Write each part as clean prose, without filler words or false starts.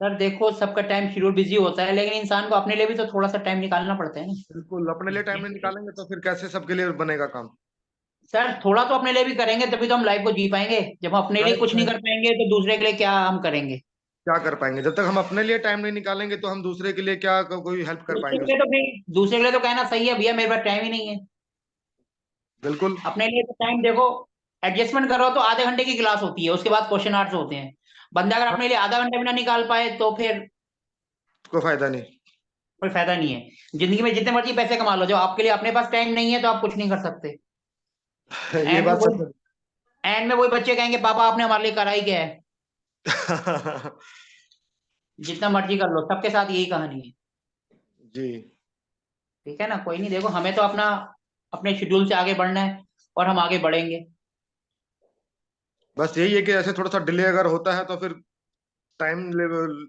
Sir देखो, सबका time schedule busy होता है, लेकिन इंसान को अपने लिए भी तो थोड़ा सा टाइम निकालना पड़ता है ना। बिल्कुल, अपने लिए टाइम नहीं निकालेंगे तो फिर कैसे सबके लिए बनेगा काम। सर थोड़ा तो अपने लिए भी करेंगे, तभी तो हम लाइफ को जी पाएंगे। जब हम अपने लिए राइट कुछ नहीं राइट। कर पाएंगे तो दूसरे के लिए क्या हम करेंगे। क्या कर पाएंगे जब तक हम अपने लिए टाइम नहीं निकालेंगे, तो हम दूसरे के लिए क्या कोई हेल्प कर दूसरे पाएंगे के लिए उसको। तो नहीं, दूसरे के लिए तो कहना सही है भैया, मेरे पास टाइम ही नहीं है। बिल्कुल। अपने लिए तो टाइम देखो, एडजस्टमेंट करो तो आधे घंटे की क्लास होती है, उसके बाद क्वेश्चन आंसर होते हैं। बंदा अगर हाँ, अपने लिए आधा घंटा भी ना निकाल पाए तो फिर कोई फायदा नहीं। कोई फायदा नहीं है। जिंदगी में जितने मर्जी पैसे कमा लो, जो आपके लिए अपने पास टाइम नहीं है तो आप कुछ नहीं कर सकते। ये एंड में बात वही सच एंड में वही बच्चे कहेंगे पापा आपने हमारे लिए करा ही क्या है। है। जितना मर्जी कर लो, सबके साथ यही कहानी है। जी। ठीक है ना, कोई नहीं, देखो हमें तो अपना अपने शेड्यूल से आगे बढ़ना है, और हम आगे बढ़ेंगे। बस यही है कि ऐसे थोड़ा सा डिले अगर होता है तो फिर टाइम लेवल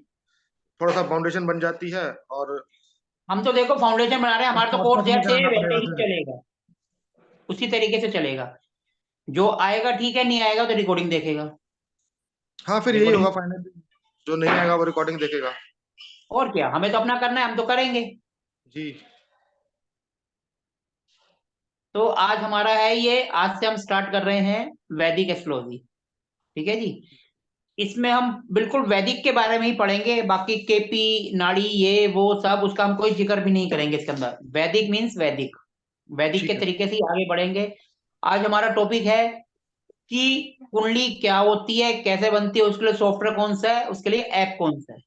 थोड़ा सा फाउंडेशन बन जाती है। और हम तो देखो फाउंडेशन बना रहे हैं, हमारा तो कोर्स शॉर्टकट में जैसे है जाना वैसे पड़ेगा ही फिर। चलेगा, उसी तरीके से चलेगा। जो आएगा ठीक है, नहीं आएगा तो रिकॉर्डिंग देखेगा। हाँ, फिर यही रिकॉर्डिंग, होगा फाइनली। जो नहीं आएगा वो रिकॉर्डिंग देखेगा। और क्या, हमें तो अपना करना है, हम तो करेंगे। जी। तो आज हमारा है ये, आज से हम स्टार्ट कर रहे हैं वैदिक एस्ट्रोलॉजी। ठीक है जी। इसमें हम बिल्कुल वैदिक के बारे में ही पढ़ेंगे, बाकी केपी, नाड़ी, ये वो सब उसका हम कोई जिक्र भी नहीं करेंगे इसके अंदर। वैदिक मीन्स वैदिक, वैदिक के ठीक है। तरीके से ही आगे बढ़ेंगे। आज हमारा टॉपिक है कि कुंडली क्या होती है, कैसे बनती है, उसके लिए सॉफ्टवेयर कौन सा है, उसके लिए ऐप कौन सा है।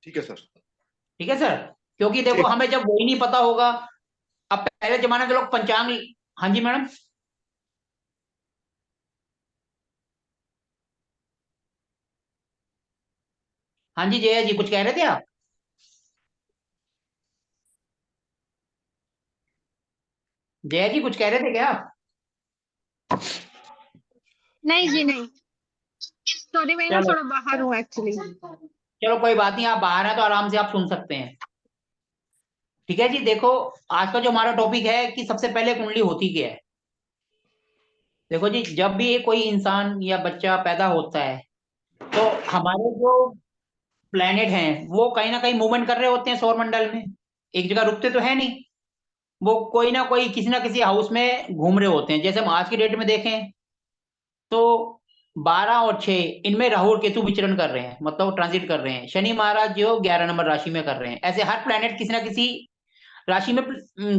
ठीक है सर। ठीक है सर। क्योंकि देखो ठीक। हमें जब वही नहीं पता होगा। अब पहले जमाने के लोग पंचांग, हाँ जी मैडम। हाँ जी जया जी, कुछ कह रहे थे आप। जया जी कुछ कह रहे थे क्या आप। नहीं जी नहीं। सॉरी, मैं ना चलो, थोड़ा बाहर हूँ एक्चुअली। चलो कोई बात नहीं, आप बाहर हैं तो आराम से आप सुन सकते हैं। ठीक है जी, देखो आज का जो हमारा टॉपिक है कि सबसे पहले कुंडली होती क्या है। देखो जी, जब भी कोई इंसान या बच्चा पैदा होता है, तो हमारे जो प्लेनेट हैं वो कहीं ना कहीं मूवमेंट कर रहे होते हैं सौर मंडल में। एक जगह रुकते तो है नहीं। वो कोई ना किसी हाउस में घूम रहे होते हैं। जैसे हम आज की डेट में देखें तो 12 और 6 इनमें राहु और केतु विचरण कर रहे हैं, मतलब ट्रांजिट कर रहे हैं। शनि महाराज जो 11 नंबर राशि में कर रहे हैं। ऐसे हर प्लेनेट किसी ना किसी राशि में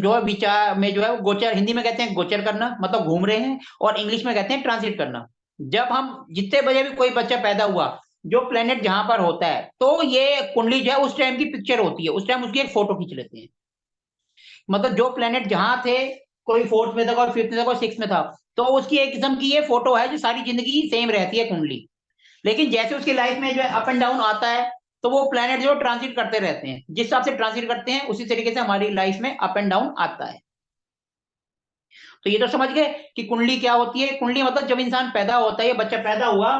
जो है विचार में जो है वो गोचर, हिंदी में कहते हैं गोचर करना, मतलब घूम रहे हैं, और इंग्लिश में कहते हैं ट्रांजिट करना। जब हम जितने बजे भी कोई बच्चा पैदा हुआ, जो प्लेनेट जहां पर होता है, तो ये कुंडली जो है उस टाइम की पिक्चर होती है, उस टाइम उसकी एक फोटो खींच लेते हैं। मतलब जो प्लेनेट जहां थे, कोई फोर्थ में था, कोई फिफ्थ में था, कोई सिक्स में था, तो उसकी एक किस्म की ये फोटो है, जो सारी जिंदगी सेम रहती है कुंडली। लेकिन जैसे उसकी लाइफ में जो है अप एंड डाउन आता है, तो वो प्लेनेट जो ट्रांजिट करते रहते हैं, जिस हिसाब से ट्रांजिट करते हैं उसी तरीके से हमारी लाइफ में अप एंड डाउन आता है। तो ये तो समझ गए कि कुंडली क्या होती है। कुंडली मतलब जब इंसान पैदा होता है या बच्चा पैदा हुआ,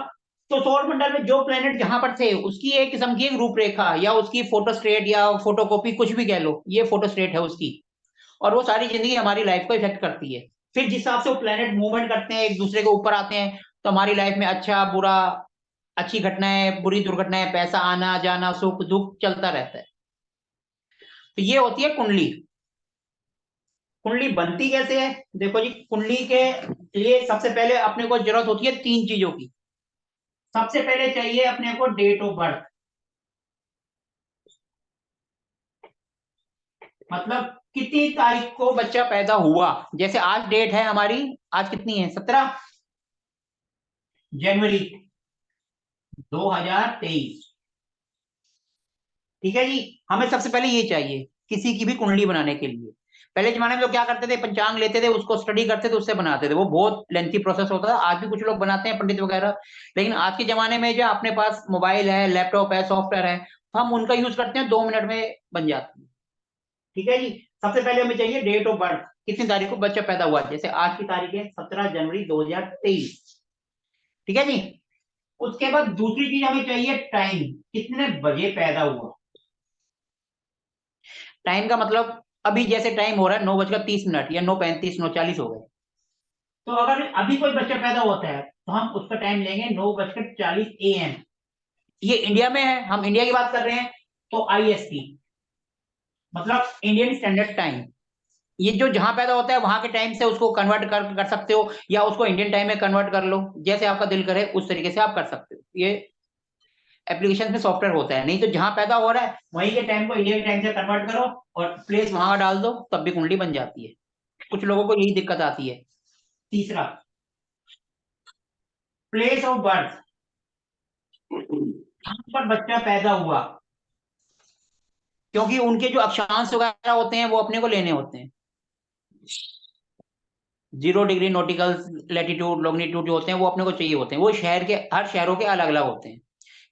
तो सौर मंडल में जो प्लेनेट जहां पर थे उसकी एक किस्म की एक रूपरेखा, या उसकी फोटोस्टेट या फोटोकॉपी कुछ भी कह लो, ये फोटोस्टेट है उसकी। और वो सारी जिंदगी हमारी लाइफ को इफेक्ट करती है। फिर जिस हिसाब से वो प्लेनेट मूवमेंट करते हैं, एक दूसरे के ऊपर आते हैं, तो हमारी लाइफ में अच्छा बुरा, अच्छी घटनाएं, बुरी दुर्घटनाएं, पैसा आना जाना, सुख दुख चलता रहता है। तो ये होती है कुंडली। कुंडली बनती कैसे है, देखो जी, कुंडली के लिए सबसे पहले अपने को जरूरत होती है 3 चीजों की। सबसे पहले चाहिए अपने को डेट ऑफ बर्थ, मतलब कितनी तारीख को बच्चा पैदा हुआ। जैसे आज डेट है हमारी, आज कितनी है, 17 जनवरी 2023। ठीक है जी। हमें सबसे पहले ये चाहिए किसी की भी कुंडली बनाने के लिए। पहले जमाने में लोग क्या करते थे, पंचांग लेते थे, उसको स्टडी करते थे, उससे बनाते थे। वो बहुत लेंथी प्रोसेस होता था, आज भी कुछ लोग बनाते हैं पंडित वगैरह। लेकिन आज के जमाने में जो अपने पास मोबाइल है, लैपटॉप है, सॉफ्टवेयर है, तो हम उनका यूज करते हैं, 2 मिनट में बन जाती है। ठीक है जी। सबसे पहले हमें चाहिए डेट ऑफ बर्थ, कितनी तारीख को बच्चा पैदा हुआ। जैसे आज की तारीख है 17 जनवरी 2023। ठीक है जी। उसके बाद दूसरी चीज हमें चाहिए टाइम, कितने बजे पैदा हुआ। टाइम का मतलब अभी जैसे टाइम हो रहा है 9:30 या 9:35, 9:40 हो गए। तो अगर अभी कोई बच्चा पैदा होता है तो हम उसका टाइम लेंगे 9:40 AM। ये इंडिया में है, हम इंडिया की बात कर रहे हैं, तो IST मतलब इंडियन स्टैंडर्ड टाइम। ये जो जहां पैदा होता है वहां के टाइम से उसको कन्वर्ट कर सकते हो, या उसको इंडियन टाइम में कन्वर्ट कर लो, जैसे आपका दिल करे उस तरीके से आप कर सकते हो। ये एप्लीकेशन में सॉफ्टवेयर होता है। नहीं तो जहां पैदा हो रहा है वहीं के टाइम को इंडियन टाइम से कन्वर्ट करो और प्लेस वहां का डाल दो, तब भी कुंडली बन जाती है। कुछ लोगों को यही दिक्कत आती है। तीसरा, प्लेस ऑफ बर्थ, जहां पर बच्चा पैदा हुआ, क्योंकि उनके जो अक्षांश वगैरह होते हैं वो अपने को लेने होते हैं। 0 डिग्री नॉटिकल लैटिट्यूड लॉन्गिट्यूड जो होते हैं वो अपने को चाहिए होते हैं। वो शहर के, हर शहरों के अलग अलग होते हैं।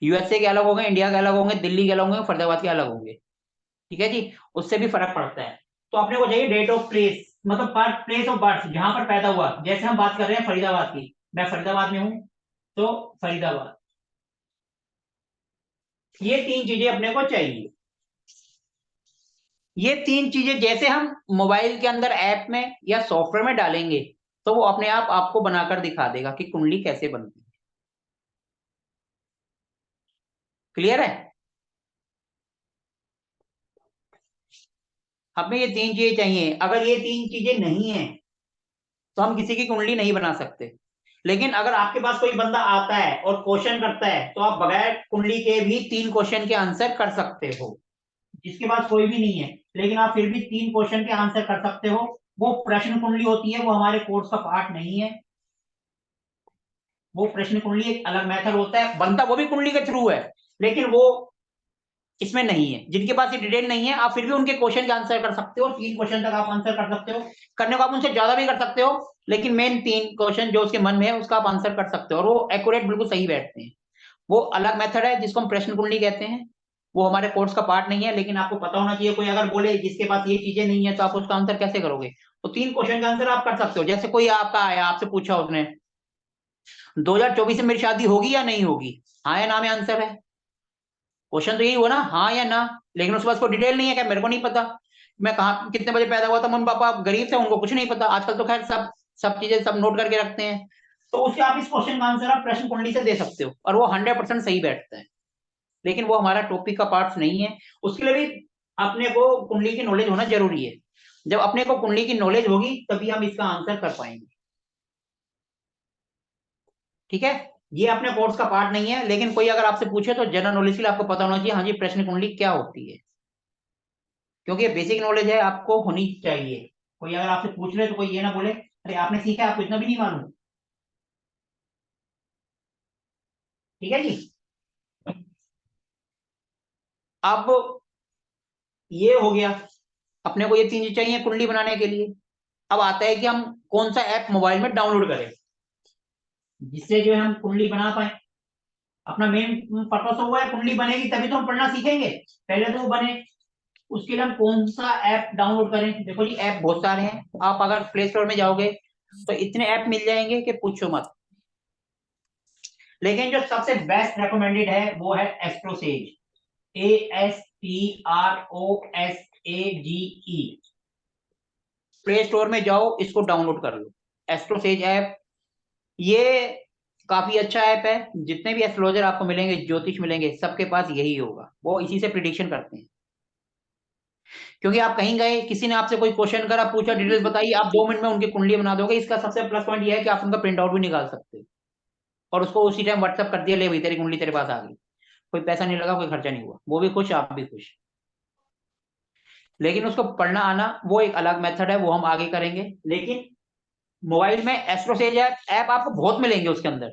USA के अलग होंगे, इंडिया के अलग होंगे, दिल्ली के अलग होंगे, फरीदाबाद के अलग होंगे। ठीक है जी, उससे भी फर्क पड़ता है। तो अपने को चाहिए डेट ऑफ प्लेस, मतलब बर्थ, प्लेस ऑफ बर्थ, जहां पर पैदा हुआ। जैसे हम बात कर रहे हैं फरीदाबाद की, मैं फरीदाबाद में हूं, तो फरीदाबाद। ये 3 चीजें अपने को चाहिए। ये 3 चीजें जैसे हम मोबाइल के अंदर ऐप में या सॉफ्टवेयर में डालेंगे, तो वो अपने आप आपको बनाकर दिखा देगा कि कुंडली कैसे बनती है। क्लियर है? हमें ये 3 चीजें चाहिए। अगर ये 3 चीजें नहीं है तो हम किसी की कुंडली नहीं बना सकते। लेकिन अगर आपके पास कोई बंदा आता है और क्वेश्चन करता है, तो आप बगैर कुंडली के भी 3 क्वेश्चन के आंसर कर सकते हो। जिसके पास कोई भी नहीं है लेकिन आप फिर भी 3 क्वेश्चन के आंसर कर सकते हो। वो प्रश्न कुंडली होती है, वो हमारे कोर्स का पार्ट नहीं है। वो प्रश्न कुंडली एक अलग मेथड होता है, बनता वो भी कुंडली के थ्रू है, लेकिन वो इसमें नहीं है। जिनके पास ये डिटेल नहीं है, आप फिर भी उनके क्वेश्चन का आंसर कर सकते हो। 3 क्वेश्चन तक आप आंसर कर सकते हो। करने को आप उनसे ज्यादा भी कर सकते हो, लेकिन मेन 3 क्वेश्चन जो उसके मन में है उसका आप आंसर कर सकते हो, और वो एक्यूरेट बिल्कुल सही बैठते हैं। वो अलग मेथड है जिसको हम प्रश्न कुंडली कहते हैं। वो हमारे कोर्स का पार्ट नहीं है, लेकिन आपको पता होना चाहिए। कोई अगर बोले जिसके पास ये चीजें नहीं है तो आप उसका आंसर कैसे करोगे? तो 3 क्वेश्चन का आंसर आप कर सकते हो। जैसे कोई आपका आया, आपसे पूछा उसने 2024 में मेरी शादी होगी या नहीं होगी, हाँ या ना में आंसर है। क्वेश्चन तो यही हुआ ना, हाँ या ना। लेकिन उसके पास कोई डिटेल नहीं है, क्या मेरे को नहीं पता मैं कहाँ कितने बजे पैदा हुआ था, मम्मी पापा गरीब थे उनको कुछ नहीं पता। आजकल तो खैर सब सब चीजें सब नोट करके रखते हैं। तो उसके आप इस क्वेश्चन का आंसर आप प्रश्न कुंडली से दे सकते हो, और वो 100% सही बैठता है। लेकिन वो हमारा टॉपिक का पार्ट नहीं है। उसके लिए भी अपने को कुंडली की नॉलेज होना जरूरी है। जब अपने को कुंडली की नॉलेज होगी तभी हम इसका आंसर कर पाएंगे। ठीक है? ये अपने कोर्स का पार्ट नहीं है, लेकिन कोई अगर आपसे पूछे तो जनरल नॉलेज के लिए आपको पता होना चाहिए, हाँ जी प्रश्न कुंडली क्या होती है। क्योंकि ये बेसिक नॉलेज है, आपको होनी चाहिए। कोई अगर आपसे पूछ ले तो कोई ये ना बोले अरे आपने सीखा, आपको इतना भी नहीं मालूम। ठीक है जी। अब ये हो गया, अपने को ये 3 चीज चाहिए कुंडली बनाने के लिए। अब आता है कि हम कौन सा ऐप मोबाइल में डाउनलोड करें जिससे जो है हम कुंडली बना पाए। अपना मेन पर्पस तो हुआ है कुंडली बनेगी तभी तो हम पढ़ना सीखेंगे, पहले तो वो बने। उसके लिए हम कौन सा ऐप डाउनलोड करें? देखो जी, ऐप बहुत सारे हैं। आप अगर प्ले स्टोर में जाओगे तो इतने ऐप मिल जाएंगे कि पूछो मत। लेकिन जो सबसे बेस्ट रेकमेंडेड है वो है एस्ट्रोसेज, ASTROSAGE। प्ले स्टोर में जाओ, इसको डाउनलोड कर लो, एस्ट्रोसेज ऐप। ये काफी अच्छा ऐप है। जितने भी एस्ट्रोलॉजर आपको मिलेंगे, ज्योतिष मिलेंगे, सबके पास यही होगा। वो इसी से प्रिडिक्शन करते हैं। क्योंकि आप कहीं गए, किसी ने आपसे कोई क्वेश्चन करा, पूछा, डिटेल्स बताई, आप 2 मिनट में उनकी कुंडली बना दोगे। इसका सबसे प्लस पॉइंट ये है कि आप उनका प्रिंट आउट भी निकाल सकते हो और उसको उसी टाइम व्हाट्सअप कर दिया, ले भाई तेरी कुंडली तेरे पास आ गई। कोई पैसा नहीं लगा, कोई खर्चा नहीं हुआ, वो भी खुश, आप भी खुश। लेकिन उसको पढ़ना आना वो एक अलग मेथड है, वो हम आगे करेंगे। लेकिन मोबाइल में एस्ट्रोसेज ऐप आपको बहुत मिलेंगे। उसके अंदर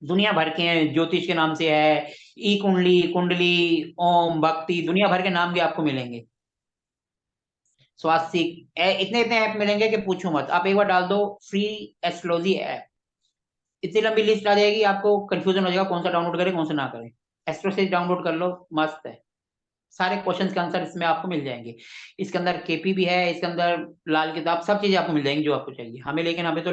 दुनिया भर के हैं, ज्योतिष के नाम से है, ई कुंडली, कुंडली, ओम, भक्ति, दुनिया भर के नाम भी आपको मिलेंगे। स्वास्तिक, इतने इतने ऐप मिलेंगे कि पूछो मत। आप एक बार डाल दो फ्री एस्ट्रोलॉजी ऐप, इतनी लंबी लिस्ट आ जाएगी, आपको कंफ्यूजन हो जाएगा कौन सा डाउनलोड करें कौन सा ना करें। एस्ट्रोसेज डाउनलोड कर लो, मस्त है। सारे क्वेश्चंस के आंसर इसमें आपको मिल जाएंगे। इसके अंदर केपी भी है, इसके अंदर लाल किताब, सब चीजें आपको मिल जाएंगी जो आपको चाहिए। हमें लेकिन हमें तो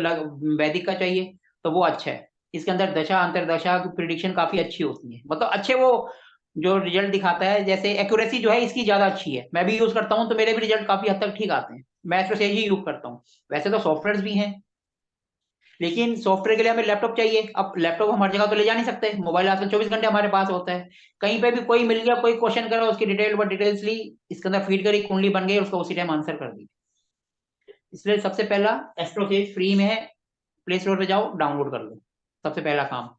वैदिक का चाहिए, तो वो अच्छा है। इसके अंदर दशा अंतरदशा की प्रिडिक्शन काफी अच्छी होती है, मतलब अच्छे वो जो रिजल्ट दिखाता है। जैसे एक्यूरेसी जो है इसकी ज्यादा अच्छी है, मैं भी यूज करता हूँ तो मेरे भी रिजल्ट काफी हद तक ठीक आते हैं। मैं एस्ट्रोसेज ही यूज करता हूँ। वैसे तो सॉफ्टवेयर भी हैं, लेकिन सॉफ्टवेयर के लिए हमें लैपटॉप चाहिए। अब लैपटॉप हम हर जगह तो ले जा नहीं सकते, मोबाइल आजकल 24 घंटे हमारे पास होता है। कहीं पे भी कोई मिल गया, कोई क्वेश्चन करा, उसकी डिटेल्स ली, इसके अंदर फीड करी, कुंडली बन गई, उसको उसी टाइम आंसर कर दी। इसलिए सबसे पहला एस्ट्रोसेज फ्री में है, प्ले स्टोर पे जाओ, डाउनलोड कर लो, सबसे पहला काम।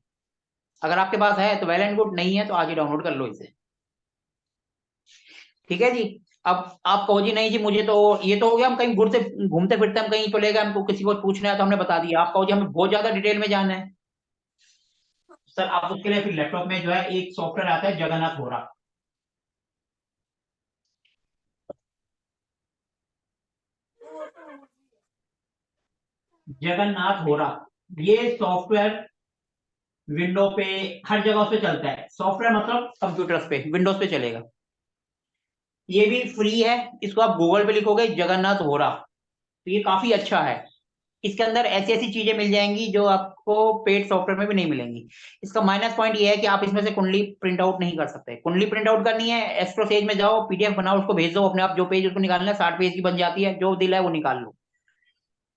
अगर आपके पास है तो वेल एंड गुड, नहीं है तो आज ही डाउनलोड कर लो इसे। ठीक है जी। अब आप कहो जी नहीं जी मुझे तो ये तो हो गया, हम कहीं घूमते फिरते हम कहीं तो ले गए, हमको किसी को पूछना है तो हमने बता दिया। आप कहो जी हमें बहुत ज्यादा डिटेल में जानना है, सर आप उसके लिए फिर लैपटॉप में जो है एक सॉफ्टवेयर आता है जगन्नाथ होरा। जगन्नाथ होरा, ये सॉफ्टवेयर विंडो पे हर जगह उस पे चलता है। सॉफ्टवेयर मतलब कंप्यूटर्स पे, विंडोज पे चलेगा। ये भी फ्री है, इसको आप गूगल पे लिखोगे जगन्नाथ होरा तो ये काफी अच्छा है। इसके अंदर ऐसी ऐसी चीजें मिल जाएंगी जो आपको पेड सॉफ्टवेयर में भी नहीं मिलेंगी। इसका माइनस पॉइंट ये है कि आप इसमें से कुंडली प्रिंट आउट नहीं कर सकते। कुंडली प्रिंट आउट करनी है, एस्ट्रोसेज में जाओ, पीडीएफ बनाओ, उसको भेज दो अपने आप, जो पेज उसको निकालना है 60 पेज की बन जाती है, जो दिल है वो निकाल लो।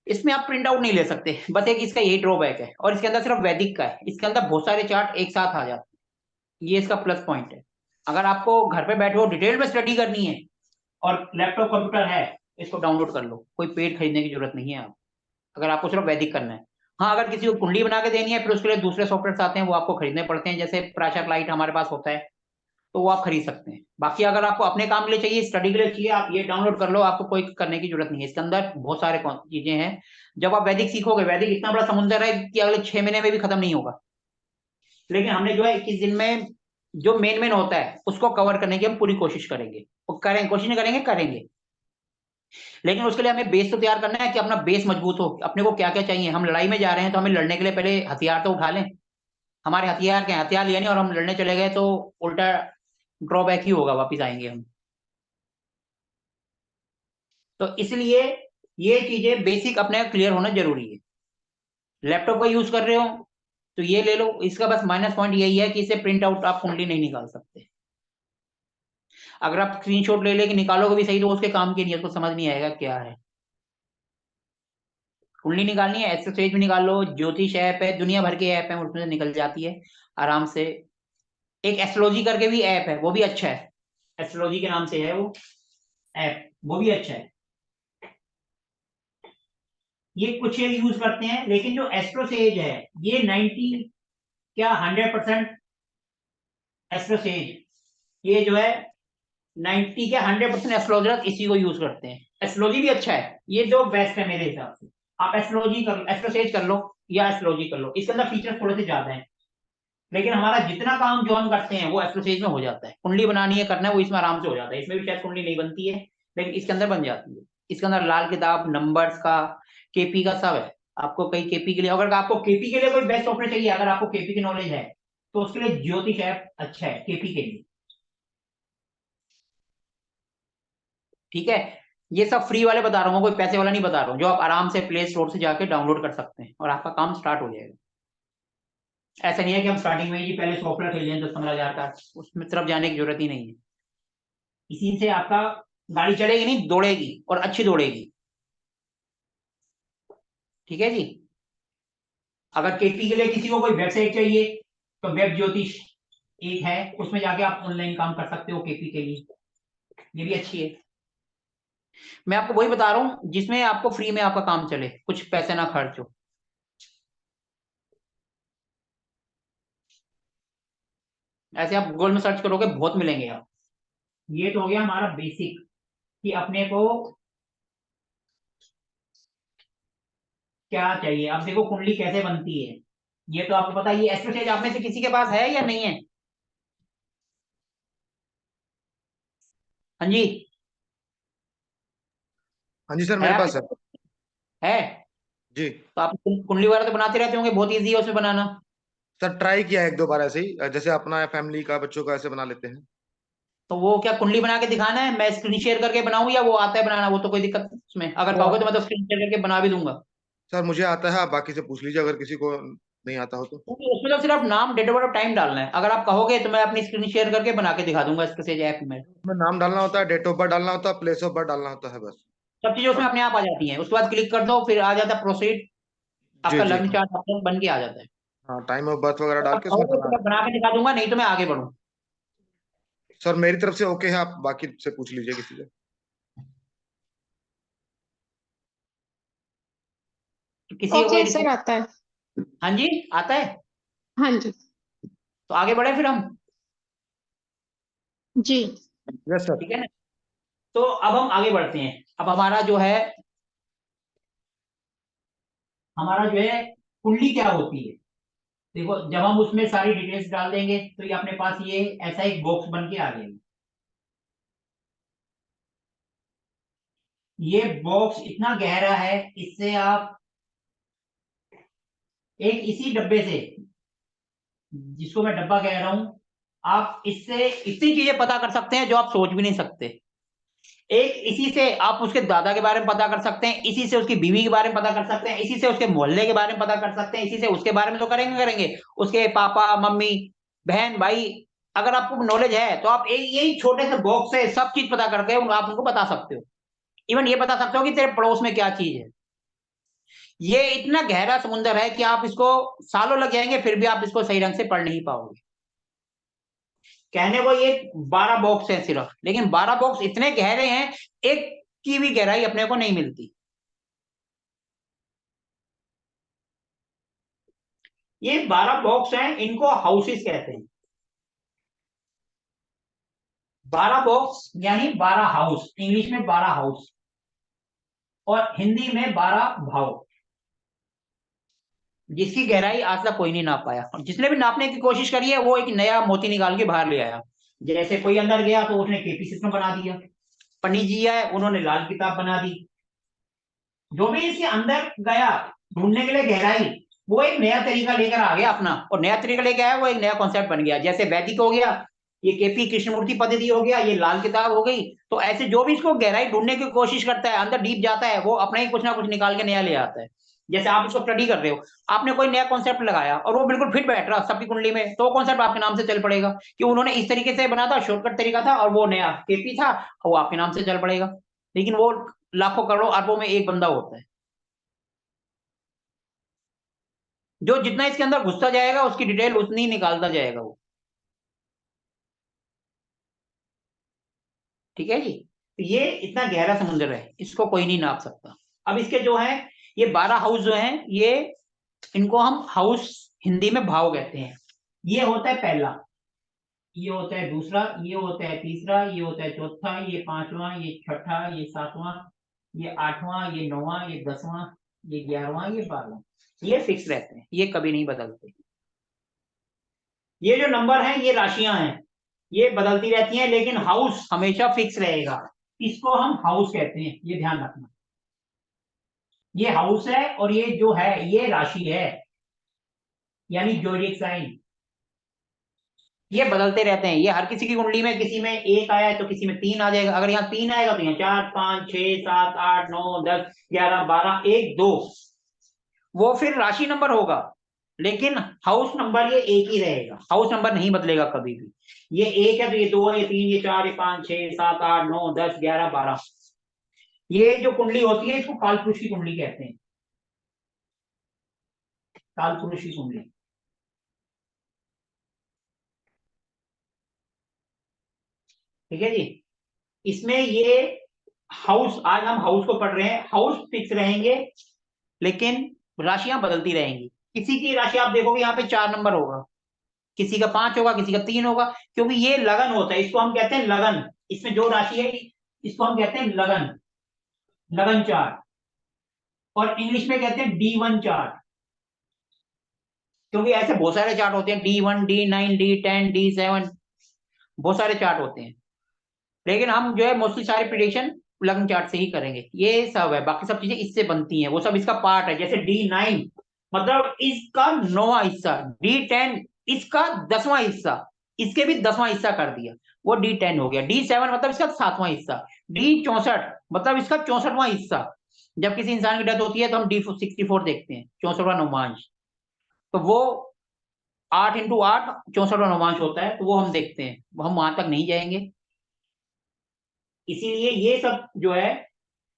इसमें आप प्रिंट आउट नहीं ले सकते, बस एक इसका यही ड्रॉबैक है। और इसके अंदर सिर्फ वैदिक का है, इसके अंदर बहुत सारे चार्ट एक साथ आ जाते हैं, ये इसका प्लस पॉइंट है। अगर आपको घर पे बैठे हो डिटेल में स्टडी करनी है और लैपटॉप कंप्यूटर है, इसको डाउनलोड कर लो, कोई पेड खरीदने की जरूरत नहीं है आप, अगर आपको सिर्फ वैदिक करना है। हाँ, अगर किसी को कुंडली बना के देनी है फिर उसके लिए दूसरे सॉफ्टवेयर आते हैं, वो आपको खरीदने पड़ते हैं, जैसे प्राशर लाइट हमारे पास होता है, तो वो आप खरीद सकते हैं। बाकी अगर आपको अपने काम के लिए चाहिए, स्टडी के लिए चाहिए, आप ये डाउनलोड कर लो, आपको कोई करने की जरूरत नहीं है। इसके अंदर बहुत सारे चीजें हैं। जब आप वैदिक सीखोगे, वैदिक इतना बड़ा समुंदर है कि अगले 6 महीने में भी खत्म नहीं होगा। लेकिन हमने जो है 21 दिन में जो मेन मेन होता है उसको कवर करने की हम पूरी कोशिश करेंगे, और करेंगे, कोशिश नहीं करेंगे, करेंगे। लेकिन उसके लिए हमें बेस तो तैयार करना है कि अपना बेस मजबूत हो। अपने को क्या क्या चाहिए, हम लड़ाई में जा रहे हैं तो हमें लड़ने के लिए पहले हथियार तो उठा लें। हमारे हथियार क्या है, हथियार लिए नहीं और हम लड़ने चले गए तो उल्टा ड्रॉबैक ही होगा, वापिस आएंगे हम। तो इसलिए ये चीजें बेसिक अपने क्लियर होना जरूरी है। लैपटॉप का यूज कर रहे हो तो ये ले लो, इसका बस माइनस पॉइंट यही है कि इसे प्रिंट आउट आप कुंडली नहीं निकाल सकते। अगर आप स्क्रीनशॉट ले लेके निकालोगे भी सही तो उसके काम की नहीं है, उसको समझ नहीं आएगा क्या है। कुंडली निकालनी है, एक्सरसाइज भी निकाल लो, ज्योतिष ऐप है, दुनिया भर के ऐप है, उसमें से निकल जाती है आराम से। एक एस्ट्रोलॉजी करके भी ऐप है, वो भी अच्छा है, एस्ट्रोलॉजी के नाम से है वो ऐप, वो भी अच्छा है। ये कुछ यूज करते हैं, लेकिन जो एस्ट्रोसेज है ये 90 क्या 100% एस्ट्रोसेज, ये जो है 90 क्या 100% एस्ट्रोलॉजर इसी को यूज करते हैं। एस्ट्रोलॉजी भी अच्छा है, ये जो बेस्ट है मेरे हिसाब से। आप एस्ट्रोलॉजी कर लो, एस्ट्रोसेज कर लो या एस्ट्रोलॉजी कर लो, इसके अंदर फीचर्स थोड़े से ज्यादा हैं। लेकिन हमारा जितना काम जो हम करते हैं वो एस्ट्रोसेज में हो जाता है। कुंडली बनानी है, करना है, वो इसमें आराम से हो जाता है। इसमें भी शायद कुंडली नहीं बनती है, लेकिन इसके अंदर बन जाती है। इसके अंदर लाल किताब, नंबर्स का, केपी का सब है। आपको कई केपी के लिए, अगर आपको केपी के लिए कोई बेस्ट सॉफ्टवेयर चाहिए, अगर आपको केपी की नॉलेज है तो उसके लिए ज्योतिष ऐप अच्छा है केपी के लिए। ठीक है, ये सब फ्री वाले बता रहा हूँ, कोई पैसे वाला नहीं बता रहा हूँ, जो आप आराम से प्ले स्टोर से जाके डाउनलोड कर सकते हैं और आपका काम स्टार्ट हो जाएगा। ऐसा नहीं है कि हम स्टार्टिंग में ही पहले सॉफ्टवेयर खरीद लें 10-15 हजार का, उसमें तरफ जाने की जरूरत ही नहीं है। इसी से आपका गाड़ी चलेगी नहीं, दौड़ेगी, और अच्छी दौड़ेगी। ठीक है जी। अगर केपी के लिए किसी को कोई वेबसाइट चाहिए तो वेब ज्योतिष एक है, उसमें जाके आप ऑनलाइन काम कर सकते हो केपी के लिए, ये भी अच्छी है। मैं आपको वही बता रहा हूँ जिसमें आपको फ्री में आपका काम चले, कुछ पैसे ना खर्च हो। ऐसे आप गूगल में सर्च करोगे बहुत मिलेंगे आप। ये तो हो गया हमारा बेसिक कि अपने को क्या चाहिए। अब देखो कुंडली कैसे बनती है, ये तो आपको पता है। ये एस्ट्रोसेज आप में से किसी के पास है या नहीं है? हाँ जी, हाँ जी सर, है मेरे आपके पास है। पास? है जी तो आप कुंडली वगैरह तो बनाते रहते होंगे, बहुत ईजी है उसमें बनाना। सर, ट्राई किया है एक दो बार ऐसे ही, जैसे अपना फैमिली का बच्चों का ऐसे बना लेते हैं। तो वो क्या कुंडली बना के दिखाना है, मैं स्क्रीन शेयर करके बनाऊं, या वो आता है बनाना, वो तो कोई दिक्कत नहीं उसमें, अगर तो कहोगे तो मैं तो स्क्रीन शेयर करके बना भी दूंगा। सर मुझे आता है, आप बाकी से पूछ लीजिए अगर किसी को नहीं आता हो तो। क्योंकि उसमें तो सिर्फ नाम, डेट ऑफ बर्थ, टाइम डालना है। अगर आप कहोगे तो मैं अपनी स्क्रीन शेयर करके बना के दिखा दूंगा स्पेसेज ऐप में। उसमें नाम डालना होता है, डेट ऑफ बर्थ डालना होता है, प्लेस ऑफ बर्थ डालना होता है, बस। सब चीजें उसमें अपने आप आ जाती हैं, उसके बाद क्लिक कर दो, फिर आ जाता है प्रोसीड, जी आपका जी लग्न हाँ। चार्ट आपका बन के आ जाता है। हाँ, टाइम ऑफ बर्थ वगैरह तो डाल आप के उसमें कहोगे बना। तो मैं बना के दिखा दूंगा, नहीं तो मैं आगे बढ़ूँ। सर मेरी तरफ से ओके है, आप बाकी से पूछ लीजिए किसी से। तो किसी को कोई ओके सर, दिक्कत? आता है। हाँ जी, आता है। हाँ जी। तो आगे बढ़े फिर हम। जी। Yes sir. ठीक है ना। तो अब हम आगे बढ़ते हैं। अब हमारा जो है कुंडली क्या होती है। देखो जब हम उसमें सारी डिटेल्स डाल देंगे तो ये अपने पास ये ऐसा एक बॉक्स बन के आ जाएगा। ये बॉक्स इतना गहरा है, इससे आप एक इसी डब्बे से, जिसको मैं डब्बा कह रहा हूं, आप इससे इतनी चीजें पता कर सकते हैं जो आप सोच भी नहीं सकते। एक इसी से आप उसके दादा के बारे में पता कर सकते हैं, इसी से उसकी बीवी के बारे में पता कर सकते हैं, इसी से उसके मोहल्ले के बारे में पता कर सकते हैं, इसी से उसके बारे में तो करेंगे करेंगे, उसके पापा मम्मी बहन भाई। अगर आपको नॉलेज है तो आप यही छोटे से बॉक्स से सब चीज पता करके आप उनको बता सकते हो। इवन ये बता सकते हो कि तेरे पड़ोस में क्या चीज है। ये इतना गहरा समुंदर है कि आप इसको सालों लग जाएंगे फिर भी आप इसको सही ढंग से पढ़ नहीं पाओगे। कहने को ये 12 बॉक्स है सिर्फ, लेकिन 12 बॉक्स इतने गहरे हैं, एक की भी गहराई अपने को नहीं मिलती। ये 12 बॉक्स हैं, इनको हाउसेस कहते हैं। 12 बॉक्स यानी 12 हाउस, इंग्लिश में 12 हाउस और हिंदी में 12 भाव, जिसकी गहराई आज तक कोई नहीं नाप पाया। और जिसने भी नापने की कोशिश करी है वो एक नया मोती निकाल के बाहर ले आया। जैसे कोई अंदर गया तो उसने केपी सिस्टम बना दिया, पंडित जी आए उन्होंने लाल किताब बना दी। जो भी इसके अंदर गया ढूंढने के लिए गहराई, वो एक नया तरीका लेकर आ गया अपना, और नया तरीका लेकर आया, वो एक नया कॉन्सेप्ट बन गया। जैसे वैदिक हो गया, ये केपी कृष्णमूर्ति पद्धति हो गया, ये लाल किताब हो गई। तो ऐसे जो भी इसको गहराई ढूंढने की कोशिश करता है, अंदर डीप जाता है, वो अपना ही कुछ ना कुछ निकाल के नया ले आता है। जैसे आप इसको स्टडी कर रहे हो, आपने कोई नया कॉन्सेप्ट लगाया और वो बिल्कुल फिट बैठ रहा सबकी कुंडली में, तो कॉन्सेप्ट आपके नाम से चल पड़ेगा कि उन्होंने इस तरीके से बना था, शॉर्टकट तरीका था, और वो नया केपी था, वो आपके नाम से चल पड़ेगा। लेकिन वो लाखों करोड़ों अरबों में एक बंदा होता है, जो जितना इसके अंदर घुसता जाएगा उसकी डिटेल उतनी ही निकालता जाएगा वो। ठीक है जी। तो ये इतना गहरा समुद्र है, इसको कोई नहीं नाप सकता। अब इसके जो है ये 12 हाउस जो हैं, ये इनको हम हाउस हिंदी में भाव कहते हैं। ये होता है पहला, ये होता है दूसरा, ये होता है तीसरा, ये होता है चौथा, ये पांचवा, ये छठा, ये सातवां, ये आठवां, ये नौवां, ये 10वां, ये 11वां, ये 12वां। ये फिक्स रहते हैं, ये कभी नहीं बदलते। ये जो नंबर है ये राशियां हैं, ये बदलती रहती हैं, लेकिन हाउस हमेशा फिक्स रहेगा। इसको हम हाउस कहते हैं, ये ध्यान रखना। ये हाउस है और ये जो है ये राशि है, यानी जोडिक साइन। ये बदलते रहते हैं, ये हर किसी की कुंडली में, किसी में एक आया है तो किसी में 3 आ जाएगा। अगर यहाँ 3 आएगा तो यहाँ 4 5 6 7 8 9 10 11 12 1 2, वो फिर राशि नंबर होगा। लेकिन हाउस नंबर ये एक ही रहेगा, हाउस नंबर नहीं बदलेगा कभी भी। ये एक है तो ये 2 है, ये 3, ये 4, ये 5 6 7 8 9 10 11 12। ये जो कुंडली होती है इसको काल पुरुष की कुंडली कहते हैं, काल पुरुष की कुंडली। ठीक है जी। इसमें ये हाउस, आज हम हाउस को पढ़ रहे हैं, हाउस फिक्स रहेंगे लेकिन राशियां बदलती रहेंगी। किसी की राशि आप देखोगे यहाँ पे 4 नंबर होगा, किसी का 5 होगा, किसी का 3 होगा, क्योंकि ये लगन होता है, इसको हम कहते हैं लगन। इसमें जो राशि है इसको हम कहते हैं लगन, लगन चार्ट, और इंग्लिश में कहते हैं D1 चार्ट। क्योंकि ऐसे बहुत सारे चार्ट होते हैं, D1 D9 D10 D7, बहुत सारे चार्ट होते हैं। लेकिन हम जो है मोस्टली सारे प्रिडिक्शन लग्न चार्ट से ही करेंगे। ये सब है, बाकी सब चीजें इससे बनती हैं, वो सब इसका पार्ट है। जैसे D9 मतलब इसका 9वां हिस्सा, D10 इसका 10वां हिस्सा, इसके भी 10वां हिस्सा कर दिया, वो D10 हो गया। D7 मतलब इसका 7वां हिस्सा, D64 मतलब इसका 64वां हिस्सा। जब किसी इंसान की डेथ होती है तो हम D64 देखते हैं, 64वां नौमांश। तो वो 8 × 8 64वां नौमांश होता है, तो वो हम देखते हैं, हम वहां तक नहीं जाएंगे। इसीलिए ये सब जो है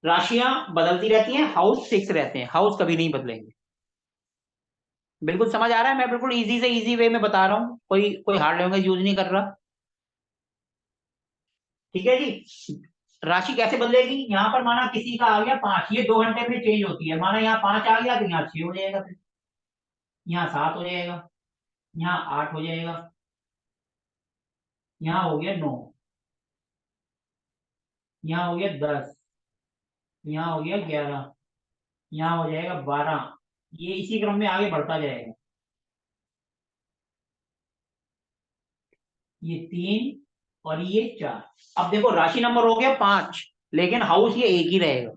राशियां बदलती रहती हैं, हाउस फिक्स रहते हैं, हाउस कभी नहीं बदलेंगे। बिल्कुल समझ आ रहा है, मैं बिल्कुल इजी से इजी वे में बता रहा हूँ, कोई कोई हार्ड लैंग्वेज यूज नहीं कर रहा। ठीक है जी। राशि कैसे बदलेगी, यहाँ पर माना किसी का आ गया 5, ये 2 घंटे में चेंज होती है, माना यहाँ 5 आ गया तो यहाँ 6 हो जाएगा, फिर यहाँ 7 हो जाएगा, यहाँ 8 हो जाएगा, यहाँ हो गया 9, यहाँ हो गया 10, यहाँ हो गया 11, यहाँ हो जाएगा 12, ये इसी क्रम में आगे बढ़ता जाएगा। ये 3 और ये 4। अब देखो राशि नंबर हो गया 5, लेकिन हाउस ये एक ही रहेगा,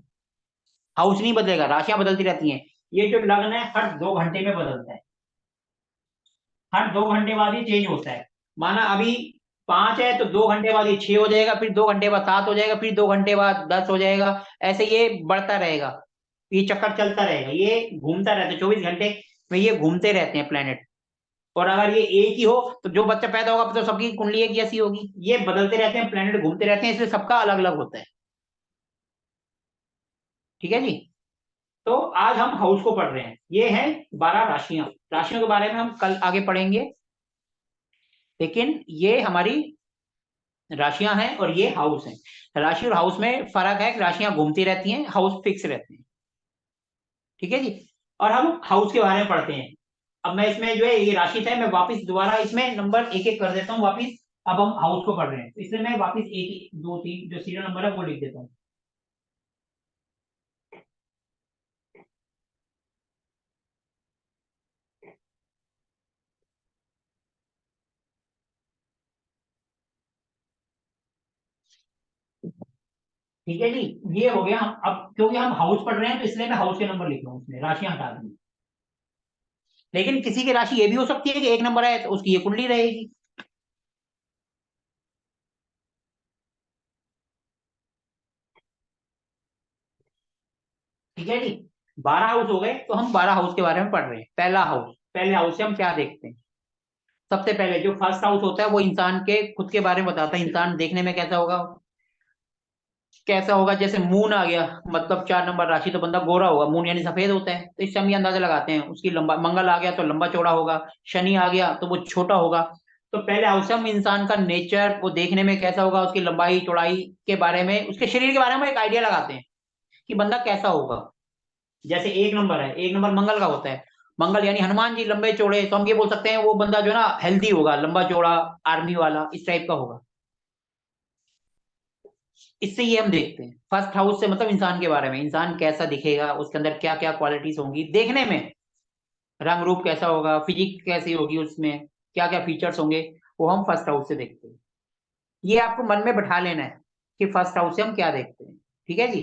हाउस नहीं बदलेगा, राशियां बदलती रहती हैं। ये जो लग्न है हर 2 घंटे में बदलता है, हर 2 घंटे बाद ये चेंज होता है। माना अभी 5 है तो 2 घंटे बाद ये 6 हो जाएगा, फिर 2 घंटे बाद 7 हो जाएगा, फिर 2 घंटे बाद 10 हो जाएगा, ऐसे ये बढ़ता रहेगा, ये चक्कर चलता रहेगा, ये घूमता रहता है 24 घंटे में, ये घूमते रहते हैं प्लेनेट। और अगर ये एक ही हो तो जो बच्चा पैदा होगा तो सबकी कुंडली एक जैसी होगी, ये बदलते रहते हैं, प्लेनेट घूमते रहते हैं, इसलिए सबका अलग अलग होता है। ठीक है जी। तो आज हम हाउस को पढ़ रहे हैं, ये है 12 राशियां, राशियों के बारे में हम कल आगे पढ़ेंगे, लेकिन ये हमारी राशियां हैं और ये हाउस है। राशि और हाउस में फर्क है कि राशियां घूमती रहती हैं, हाउस फिक्स रहते हैं। ठीक है जी। और हम हाउस के बारे में पढ़ते हैं। अब मैं इसमें जो है ये राशि था, मैं वापस दोबारा इसमें नंबर एक एक कर देता हूँ वापिस। अब हम हाउस को पढ़ रहे हैं तो इसलिए मैं वापिस 1 2 3 जो सीरियल नंबर है वो लिख देता हूँ। ठीक है जी। ये हो गया, हम अब क्योंकि हम हाउस पढ़ रहे हैं तो इसलिए मैं हाउस के नंबर लिख रहा हूँ, उसमें राशियां हटा दूंगी। लेकिन किसी की राशि ये भी हो सकती है कि 1 नंबर है तो उसकी ये कुंडली रहेगी। ठीक है जी। 12 हाउस हो गए, तो हम 12 हाउस के बारे में पढ़ रहे हैं। पहला हाउस, पहले हाउस से हम क्या देखते हैं। सबसे पहले जो फर्स्ट हाउस होता है वो इंसान के खुद के बारे में बताता है, इंसान देखने में कैसा होगा, कैसा होगा। जैसे मून आ गया, मतलब 4 नंबर राशि, तो बंदा गोरा होगा, मून यानी सफेद होता है, तो इससे हम ये अंदाजा लगाते हैं उसकी लंबा। मंगल आ गया तो लंबा चौड़ा होगा, शनि आ गया तो वो छोटा होगा। तो पहले हाउस से हम इंसान का नेचर, वो देखने में कैसा होगा, उसकी लंबाई चौड़ाई के बारे में, उसके शरीर के बारे में एक आइडिया लगाते हैं कि बंदा कैसा होगा। जैसे 1 नंबर है, 1 नंबर मंगल का होता है, मंगल यानी हनुमान जी लंबे चौड़े, तो हम ये बोल सकते हैं वो बंदा जो है ना हेल्दी होगा, लंबा चौड़ा, आर्मी वाला, इस टाइप का होगा। इससे ये हम देखते हैं फर्स्ट हाउस से, मतलब इंसान के बारे में, इंसान कैसा दिखेगा, उसके अंदर क्या क्या क्वालिटीज होंगी देखने में, रंग रूप कैसा होगा, फिजिक कैसी होगी, उसमें क्या क्या फीचर्स होंगे, वो हम फर्स्ट हाउस से देखते हैं। ये आपको मन में बैठा लेना है कि फर्स्ट हाउस से हम क्या देखते हैं। ठीक है जी।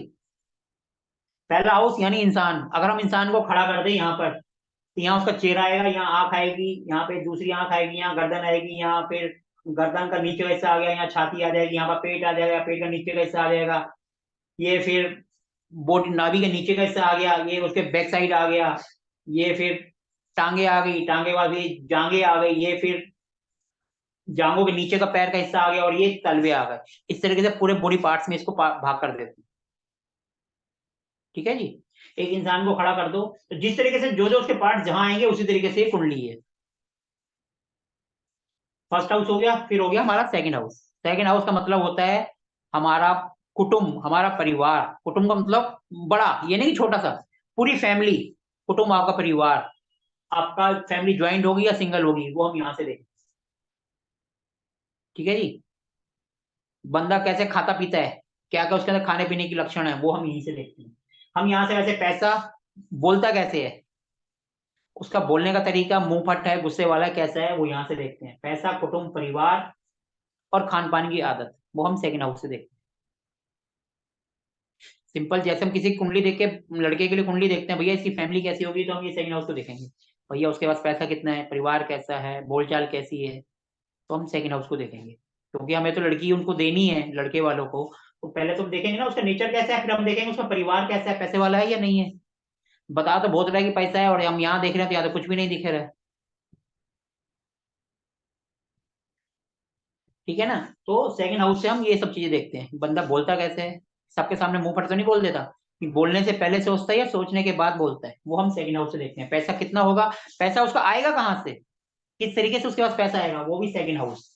पहला हाउस यानी इंसान, अगर हम इंसान को खड़ा कर दें यहाँ पर, तो यहाँ उसका चेहरा आएगा, यहाँ आंख आएगी, यहाँ पे दूसरी आंख आएगी, यहाँ गर्दन आएगी, यहाँ फिर गर्दन का नीचे का हिस्सा आ गया, यहाँ छाती आ जाएगी, यहाँ पर पेट आ जाएगा, पेट का नीचे का हिस्सा आ जाएगा, ये फिर बॉडी नाभि के नीचे का हिस्सा आ गया, ये उसके बैक साइड आ गया, ये फिर टांगे आ गई, टांगे बाद ये जांगे आ गई, ये फिर जांगों के नीचे का पैर का हिस्सा आ गया, और ये तलवे आ गए। इस तरीके से पूरे बॉडी पार्ट्स में इसको भाग कर देते हैं। ठीक है जी। एक इंसान को खड़ा कर दो तो जिस तरीके से जो जो उसके पार्ट जहां आएंगे उसी तरीके से कुंडली है। फर्स्ट हाउस हो गया, फिर हो गया हमारा सेकंड हाउस। सेकंड हाउस का मतलब होता है हमारा कुटुंब, हमारा परिवार। कुटुंब का मतलब बड़ा, ये नहीं कि छोटा सा, पूरी फैमिली। कुटुंब आपका परिवार, आपका फैमिली ज्वाइंट होगी या सिंगल होगी, वो हम यहाँ से देखें। ठीक है जी। बंदा कैसे खाता पीता है, क्या क्या उसके अंदर खाने पीने की लक्षण है, वो हम यहीं से देखते हैं। हम यहाँ से वैसे पैसा बोलता कैसे है, उसका बोलने का तरीका, मुंह फट है, गुस्से वाला है, कैसा है, वो यहाँ से देखते हैं। पैसा, कुटुंब, परिवार और खान पान की आदत, वो हम सेकंड हाउस से देखते हैं। सिंपल, जैसे हम किसी की कुंडली देख के, लड़के के लिए कुंडली देखते हैं, भैया इसकी फैमिली कैसी होगी, तो हम ये सेकंड हाउस को देखेंगे। भैया उसके पास पैसा कितना है, परिवार कैसा है, बोलचाल कैसी है, तो हम सेकंड हाउस को देखेंगे। क्योंकि हमें तो लड़की उनको देनी है, लड़के वालों को, तो पहले तो हम देखेंगे ना उसका नेचर कैसा है, फिर हम देखेंगे उसका परिवार कैसा है, पैसे वाला है या नहीं है। बता तो बहुत रहा है कि पैसा है, और हम यहाँ देख रहे हैं तो यहाँ तो कुछ भी नहीं दिख रहा है। ठीक है ना। तो सेकंड हाउस से हम ये सब चीजें देखते हैं, बंदा बोलता कैसे है, सबके सामने मुंह फट तो नहीं बोल देता, कि बोलने से पहले सोचता है या सोचने के बाद बोलता है, वो हम सेकंड हाउस से देखते हैं। पैसा कितना होगा, पैसा उसका आएगा कहाँ से, किस तरीके से उसके पास पैसा आएगा, वो भी सेकंड हाउस।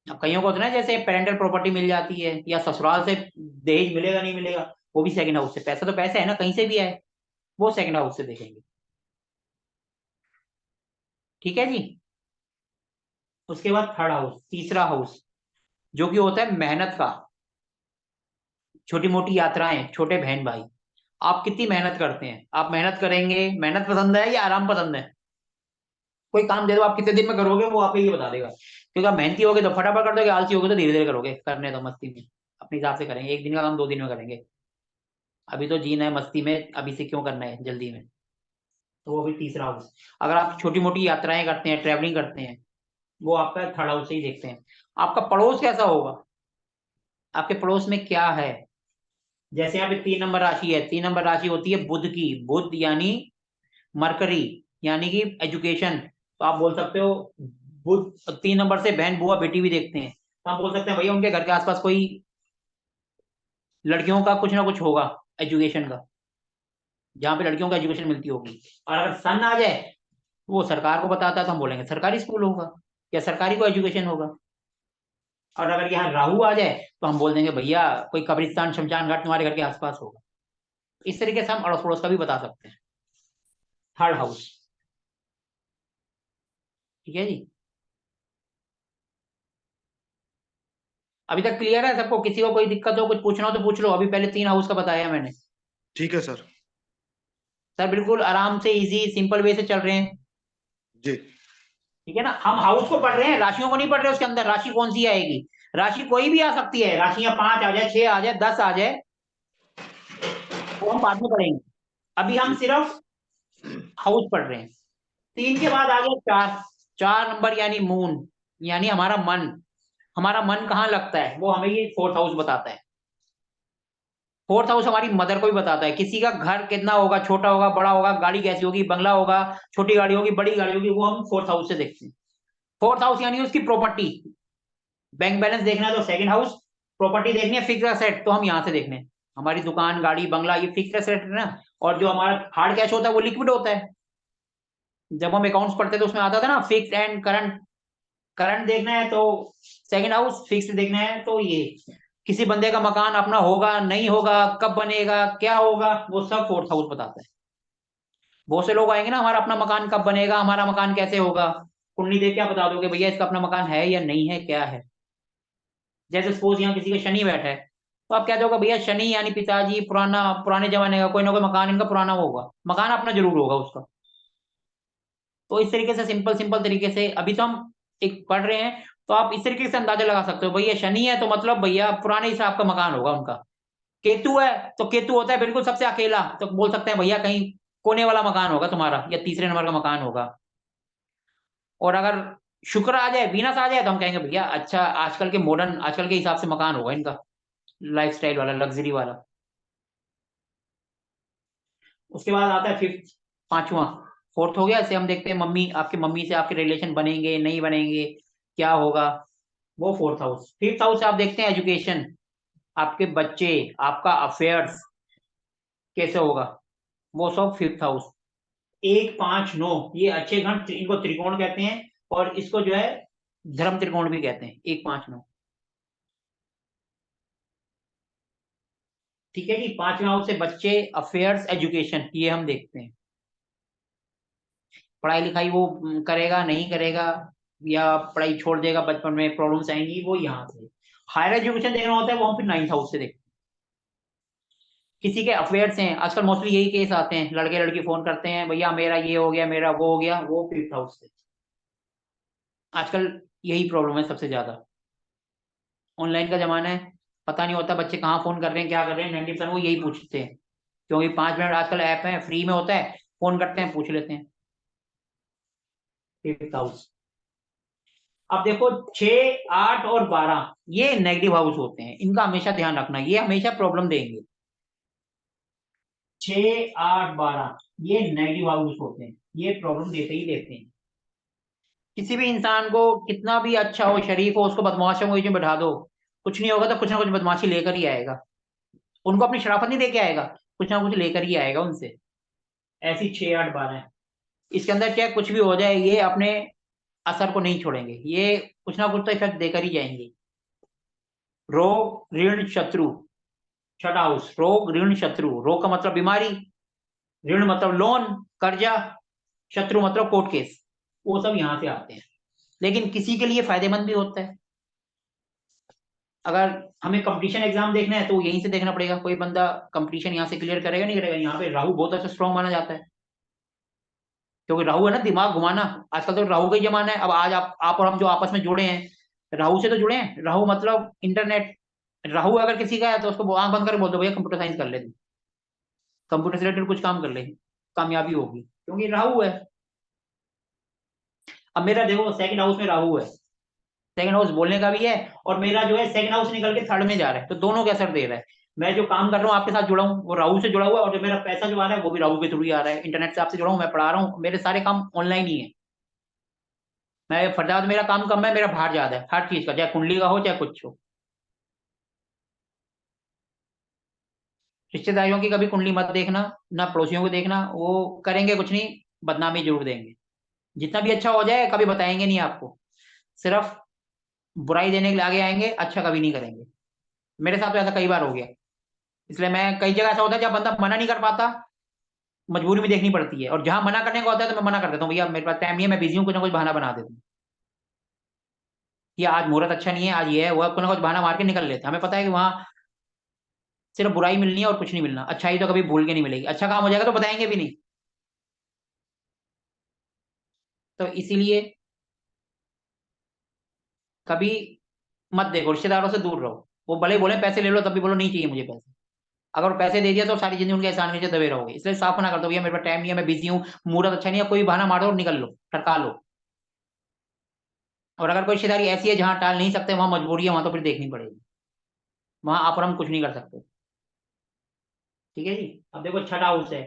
अब कईयों को होता है ना, जैसे पेरेंटल प्रॉपर्टी मिल जाती है या ससुराल से दहेज मिलेगा नहीं मिलेगा, वो भी सेकंड हाउस से। पैसा तो पैसा है ना, कहीं से भी आए, वो सेकंड हाउस से देखेंगे। ठीक है जी। उसके बाद थर्ड हाउस, तीसरा हाउस, जो कि होता है मेहनत का, छोटी मोटी यात्राएं, छोटे बहन भाई। आप कितनी मेहनत करते हैं, आप मेहनत करेंगे, मेहनत पसंद है या आराम पसंद है? कोई काम दे दो, आप कितने दिन में करोगे, वो आपको ये बता देगा। क्योंकि आप मेहनती होगे तो फटाफट कर दोगे, आलसी होगे तो धीरे धीरे करोगे। करने दो मस्ती में, अपने हिसाब से करेंगे, एक दिन का काम 2 दिन में करेंगे। अभी तो जीना है मस्ती में, अभी से क्यों करना है जल्दी में। तो वो भी तीसरा हाउस। अगर आप छोटी मोटी यात्राएं करते हैं, ट्रैवलिंग करते हैं, वो आपका थर्ड हाउस से ही देखते हैं। आपका पड़ोस कैसा होगा, आपके पड़ोस में क्या है। जैसे यहाँ पे 3 नंबर राशि है, 3 नंबर राशि होती है बुध की। बुध यानी मरकरी, यानी कि एजुकेशन। तो आप बोल सकते हो बुध 3 नंबर से बहन बुआ बेटी भी देखते हैं, तो आप बोल सकते हैं भैया उनके घर के आसपास कोई लड़कियों का कुछ ना कुछ होगा एजुकेशन का, जहाँ पे लड़कियों को एजुकेशन मिलती होगी। और अगर सन आ जाए, वो सरकार को बताता है, तो हम बोलेंगे सरकारी स्कूल होगा या सरकारी को एजुकेशन होगा। और अगर यहाँ राहु आ जाए, तो हम बोल देंगे भैया कोई कब्रिस्तान शमशान घाट तुम्हारे घर के आसपास होगा। इस तरीके से हम अड़ोस पड़ोस का भी बता सकते हैं। Third house. ठीक है जी। अभी तक क्लियर है सबको? किसी को कोई दिक्कत हो, कुछ पूछना हो तो पूछ लो। अभी पहले 3 हाउस का बताया मैंने। ठीक है सर। सर बिल्कुल आराम से, इजी सिंपल वे से चल रहे हैं। जी। ठीक है ना, हम हाउस को पढ़ रहे हैं, राशियों को नहीं पढ़ रहे। उसके अंदर राशि कौन सी आएगी, राशि कोई भी आ सकती है। राशियां 5 आ जाए, 6 आ जाए, 10 आ जाए, वो हम बाद में पढ़ेंगे। अभी हम जी। सिर्फ हाउस पढ़ रहे हैं। 3 के बाद आ गया 4। 4 नंबर यानी मून, यानी हमारा मन। हमारा मन कहाँ लगता है, वो हमें ये फोर्थ हाउस बताता है। फोर्थ हाउस हमारी मदर को भी बताता है। किसी का घर कितना होगा, छोटा होगा बड़ा होगा, गाड़ी कैसी होगी, बंगला होगा, छोटी गाड़ी होगी बड़ी गाड़ी होगी, वो हम फोर्थ हाउस से देखते हैं। फोर्थ हाउस यानी उसकी प्रॉपर्टी। बैंक बैलेंस देखना है तो सेकंड हाउस, प्रॉपर्टी देखनी है फिक्स एसेट तो हम यहाँ से देखने हैं। हमारी दुकान गाड़ी बंगला ये फिक्स एसेट है ना। और जो हमारा हार्ड कैश होता है वो लिक्विड होता है। जब हम अकाउंट्स पढ़ते थे तो उसमें आता था ना फिक्स एंड करंट। करंट देखना है तो सेकंड हाउस, फिक्स देखना है तो ये। किसी बंदे का मकान अपना होगा नहीं होगा, कब बनेगा, क्या होगा, वो सब फोर्थ हाउस बताता है। बहुत से लोग आएंगे ना, हमारा अपना मकान कब बनेगा, हमारा मकान कैसे होगा, कुंडली देख के आप बता दोगे भैया इसका अपना मकान है या नहीं है, क्या है। जैसे सपोज यहाँ किसी का शनि बैठा है, तो आप क्या दोगे भैया, शनि यानी पिताजी पुराना, पुराने जमाने का कोई ना कोई मकान इनका पुराना होगा, मकान अपना जरूर होगा उसका। तो इस तरीके से सिंपल सिंपल तरीके से अभी तो हम एक पढ़ रहे हैं। तो आप इस तरीके से अंदाजा लगा सकते हो, भैया शनि है तो मतलब भैया पुराने हिसाब का मकान होगा उनका। केतु है तो केतु होता है बिल्कुल सबसे अकेला, तो बोल सकते हैं भैया कहीं कोने वाला मकान होगा तुम्हारा, या तीसरे नंबर का मकान होगा। और अगर शुक्र आ जाए, वीनस आ जाए, तो हम कहेंगे भैया अच्छा आजकल के मॉडर्न, आजकल के हिसाब से मकान होगा इनका, लाइफस्टाइल वाला, लग्जरी वाला। उसके बाद आता है फिफ्थ, पांचवा। फोर्थ हो गया, ऐसे हम देखते हैं मम्मी, आपके मम्मी से आपके रिलेशन बनेंगे नहीं बनेंगे, क्या होगा, वो फोर्थ हाउस। फिफ्थ हाउस आप देखते हैं एजुकेशन, आपके बच्चे, आपका अफेयर्स कैसे होगा, वो सब फिफ्थ हाउस। 1 5 9 ये अच्छे गण, इनको त्रिकोण कहते हैं। और इसको जो है धर्म त्रिकोण भी कहते हैं, 1 5 9। ठीक है जी। पांचवा हाउस से बच्चे, अफेयर्स, एजुकेशन, ये हम देखते हैं। पढ़ाई लिखाई वो करेगा नहीं करेगा, या पढ़ाई छोड़ देगा, बचपन में प्रॉब्लम्स आएंगी, वो यहाँ से। हायर एजुकेशन देखना होता है वो हम फिर 9th हाउस से देखते हैं। किसी के अफेयर्स हैं, आजकल मोस्टली यही केस आते हैं, लड़के लड़की फोन करते हैं भैया मेरा ये हो गया, मेरा वो हो गया, वो 5th हाउस से। आजकल यही प्रॉब्लम है सबसे ज्यादा। ऑनलाइन का जमाना है, पता नहीं होता बच्चे कहाँ फोन कर रहे हैं, क्या कर रहे हैं, 90% वो यही पूछते हैं। क्योंकि 5 मिनट आजकल ऐप है, फ्री में होता है, फोन करते हैं पूछ लेते हैं। 5th house. अब देखो 6 8 और 12 ये नेगेटिव हाउस होते हैं, इनका हमेशा ध्यान रखना, ये हमेशा प्रॉब्लम देंगे। 6 8 12 ये नेगेटिव हाउस होते हैं, ये प्रॉब्लम देते ही देते हैं। किसी भी इंसान को कितना भी अच्छा हो, शरीफ हो, उसको बदमाशों को बीच में बैठा दो, कुछ नहीं होगा तो कुछ ना कुछ बदमाशी लेकर ही आएगा। उनको अपनी शराफत नहीं दे के आएगा, कुछ ना कुछ लेकर ही आएगा उनसे। ऐसी 6 8 12 इसके अंदर क्या कुछ भी हो जाए ये अपने असर को नहीं छोड़ेंगे, ये कुछ ना कुछ तो इफेक्ट देकर ही जाएंगे। रोग ऋण शत्रु, छठा हाउस, रोग ऋण शत्रु। रोग का मतलब बीमारी, ऋण मतलब लोन कर्जा, शत्रु मतलब कोर्ट केस, वो सब यहां से आते हैं। लेकिन किसी के लिए फायदेमंद भी होता है। अगर हमें कंपटीशन एग्जाम देखना है तो यहीं से देखना पड़ेगा, कोई बंदा कंपटीशन यहाँ से क्लियर करेगा नहीं करेगा। यहाँ पे राहु बहुत अच्छा स्ट्रॉन्ग माना जाता है, क्योंकि राहु है ना दिमाग घुमाना। आजकल तो राहु का ही जमाना है। अब आज आप और हम जो आपस में जुड़े हैं राहु से तो जुड़े हैं। राहु मतलब इंटरनेट। राहु अगर किसी का है तो उसको आंख बंद कर बोल दो भैया कंप्यूटर साइंस कर ले, कंप्यूटर से रिलेटेड कुछ काम कर ले, कामयाबी होगी, क्योंकि राहु है। अब मेरा देखो सेकंड हाउस में राहु है, सेकंड हाउस बोलने का भी है, और मेरा जो है सेकंड हाउस निकल के थर्ड में जा रहा है, तो दोनों का असर दे रहा है। मैं जो काम कर रहा हूँ आपके साथ जुड़ा हूँ वो राहु से जुड़ा हुआ है, और जो मेरा पैसा जो आ रहा है वो भी राहु के थ्रू ही आ रहा है। इंटरनेट से आपसे जुड़ा हूँ, मैं पढ़ा रहा हूँ, मेरे सारे काम ऑनलाइन ही है। मैं फटाफट, मेरा काम कम है, मेरा भार ज्यादा है हर चीज का, चाहे कुंडली का हो चाहे कुछ हो। रिश्तेदारियों की कभी कुंडली मत देखना, ना पड़ोसियों को देखना, वो करेंगे कुछ नहीं, बदनामी जरूर देंगे। जितना भी अच्छा हो जाए कभी बताएंगे नहीं आपको, सिर्फ बुराई देने के लिए आगे आएंगे, अच्छा कभी नहीं करेंगे। मेरे साथ तो ऐसा कई बार हो गया। इसलिए मैं, कई जगह ऐसा होता है जब बंदा मना नहीं कर पाता, मजबूरी में देखनी पड़ती है, और जहां मना करने का होता है तो मैं मना कर देता हूँ, भैया मेरे पास टाइम नहीं है, मैं बिजी हूँ, कुछ ना कुछ बहाना बना देता हूँ कि आज मुहूर्त अच्छा नहीं है, आज ये है वो है, कुछ ना कुछ बहाना मार के निकल लेते हैं। हमें पता है कि वहां सिर्फ बुराई मिलनी है और कुछ नहीं मिलना, अच्छाई तो कभी भूल के नहीं मिलेगी। अच्छा काम हो जाएगा तो बताएंगे भी नहीं। तो इसीलिए कभी मत देखो, रिश्तेदारों से दूर रहो। वो भले ही बोले पैसे ले लो, तब भी बोलो नहीं चाहिए मुझे पैसे। अगर वो पैसे दे दिया तो सारी जिंदगी उनके एहसान नीचे दबे रहोगे। इसलिए साफ ना कर दो भैया मेरे पास टाइम नहीं है, मैं बिजी हूँ, मुहूर्त अच्छा नहीं है, कोई बहाना मारो और निकल लो, टरका लो। और अगर कोई रिश्तेदारी ऐसी है जहां टाल नहीं सकते, वहां मजबूरी है, वहां तो फिर देखनी पड़ेगी, वहां आप और हम कुछ नहीं कर सकते। ठीक है जी। अब देखो छठा हाउस है,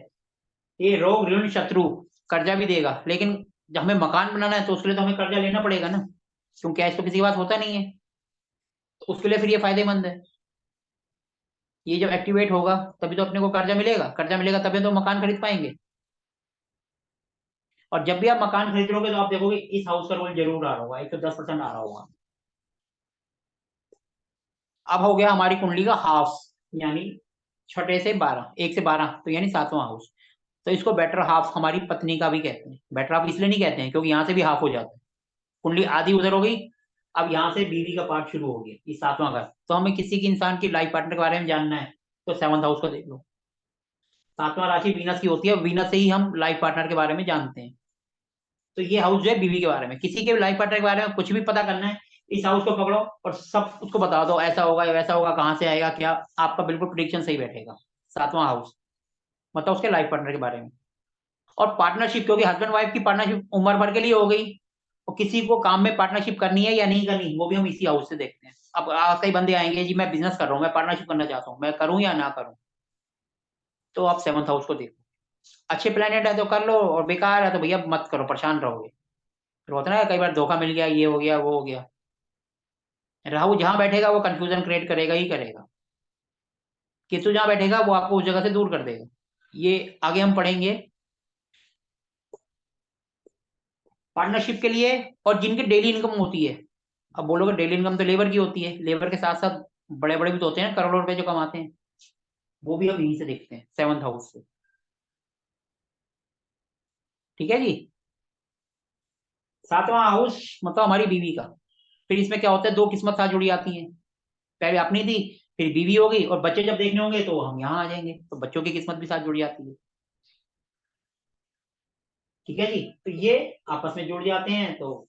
ये रोग ऋण शत्रु, कर्जा भी देगा, लेकिन जब हमें मकान बनाना है तो उसके लिए तो हमें कर्जा लेना पड़ेगा ना, क्योंकि कैश तो किसी के पास होता नहीं है। तो उसके लिए फिर ये फायदेमंद है। ये जब एक्टिवेट होगा तभी तो अपने को कर्जा मिलेगा, कर्जा मिलेगा तभी तो मकान खरीद पाएंगे। और जब भी आप मकान खरीद लोगे तो आप देखोगे इस हाउस का रोल जरूर आ रहा होगा, 110% आ रहा होगा। अब हो गया हमारी कुंडली का हाफ, यानी छठे से 12, 1 से 12, तो यानी सातवां हाउस। तो इसको बेटर हाफ हमारी पत्नी का भी कहते हैं। बेटर हाफ इसलिए नहीं कहते हैं क्योंकि यहाँ से भी हाफ हो जाता है, कुंडली आधी उधर हो गई, अब यहाँ से बीवी का पार्ट शुरू हो गया, ये सातवां घर। तो हमें किसी की इंसान की लाइफ पार्टनर के बारे में जानना है तो सेवंथ हाउस को देख लो। सातवां राशि वीनस की होती है, वीनस से ही हम लाइफ पार्टनर के बारे में जानते हैं। तो ये हाउस जो है बीवी के बारे में, किसी के लाइफ पार्टनर के बारे में कुछ भी पता करना है, इस हाउस को पकड़ो और सब उसको बता दो, ऐसा होगा या वैसा होगा, कहाँ से आएगा क्या, आपका बिल्कुल प्रिडिक्शन सही बैठेगा। सातवां हाउस मतलब उसके लाइफ पार्टनर के बारे में। और पार्टनरशिप, क्योंकि हस्बैंड वाइफ की पार्टनरशिप उम्र भर के लिए हो गई, और किसी को काम में पार्टनरशिप करनी है या नहीं करनी वो भी हम इसी हाउस से देखते हैं। अब कई बंदे आएंगे जी मैं बिजनेस कर रहा हूँ, मैं पार्टनरशिप करना चाहता हूँ, मैं करूँ या ना करूँ, तो आप सेवंथ हाउस को देखो। अच्छे प्लेनेट है तो कर लो, और बेकार है तो भैया मत करो, परेशान रहोगे। फिर होता है ना कई बार धोखा मिल गया, ये हो गया वो हो गया। राहु जहां बैठेगा वो कंफ्यूजन क्रिएट करेगा ही करेगा, केतु जहां बैठेगा वो आपको उस जगह से दूर कर देगा। ये आगे हम पढ़ेंगे पार्टनरशिप के लिए। और जिनकी डेली इनकम होती है, अब बोलोगे डेली इनकम तो लेबर की होती है, लेबर के साथ साथ बड़े बड़े भी तो होते हैं करोड़ों रुपए जो कमाते हैं, वो भी हम यहीं से देखते हैं सेवंथ हाउस से। ठीक है जी। सातवां हाउस मतलब हमारी बीवी का। फिर इसमें क्या होता है, दो किस्मत साथ जुड़ी आती हैं, पहले अपनी थी, फिर बीवी होगी, और बच्चे जब देखने होंगे तो हम यहाँ आ जाएंगे, तो बच्चों की किस्मत भी साथ जुड़ी आती है। ठीक है जी। तो ये आपस में जुड़ जाते हैं, तो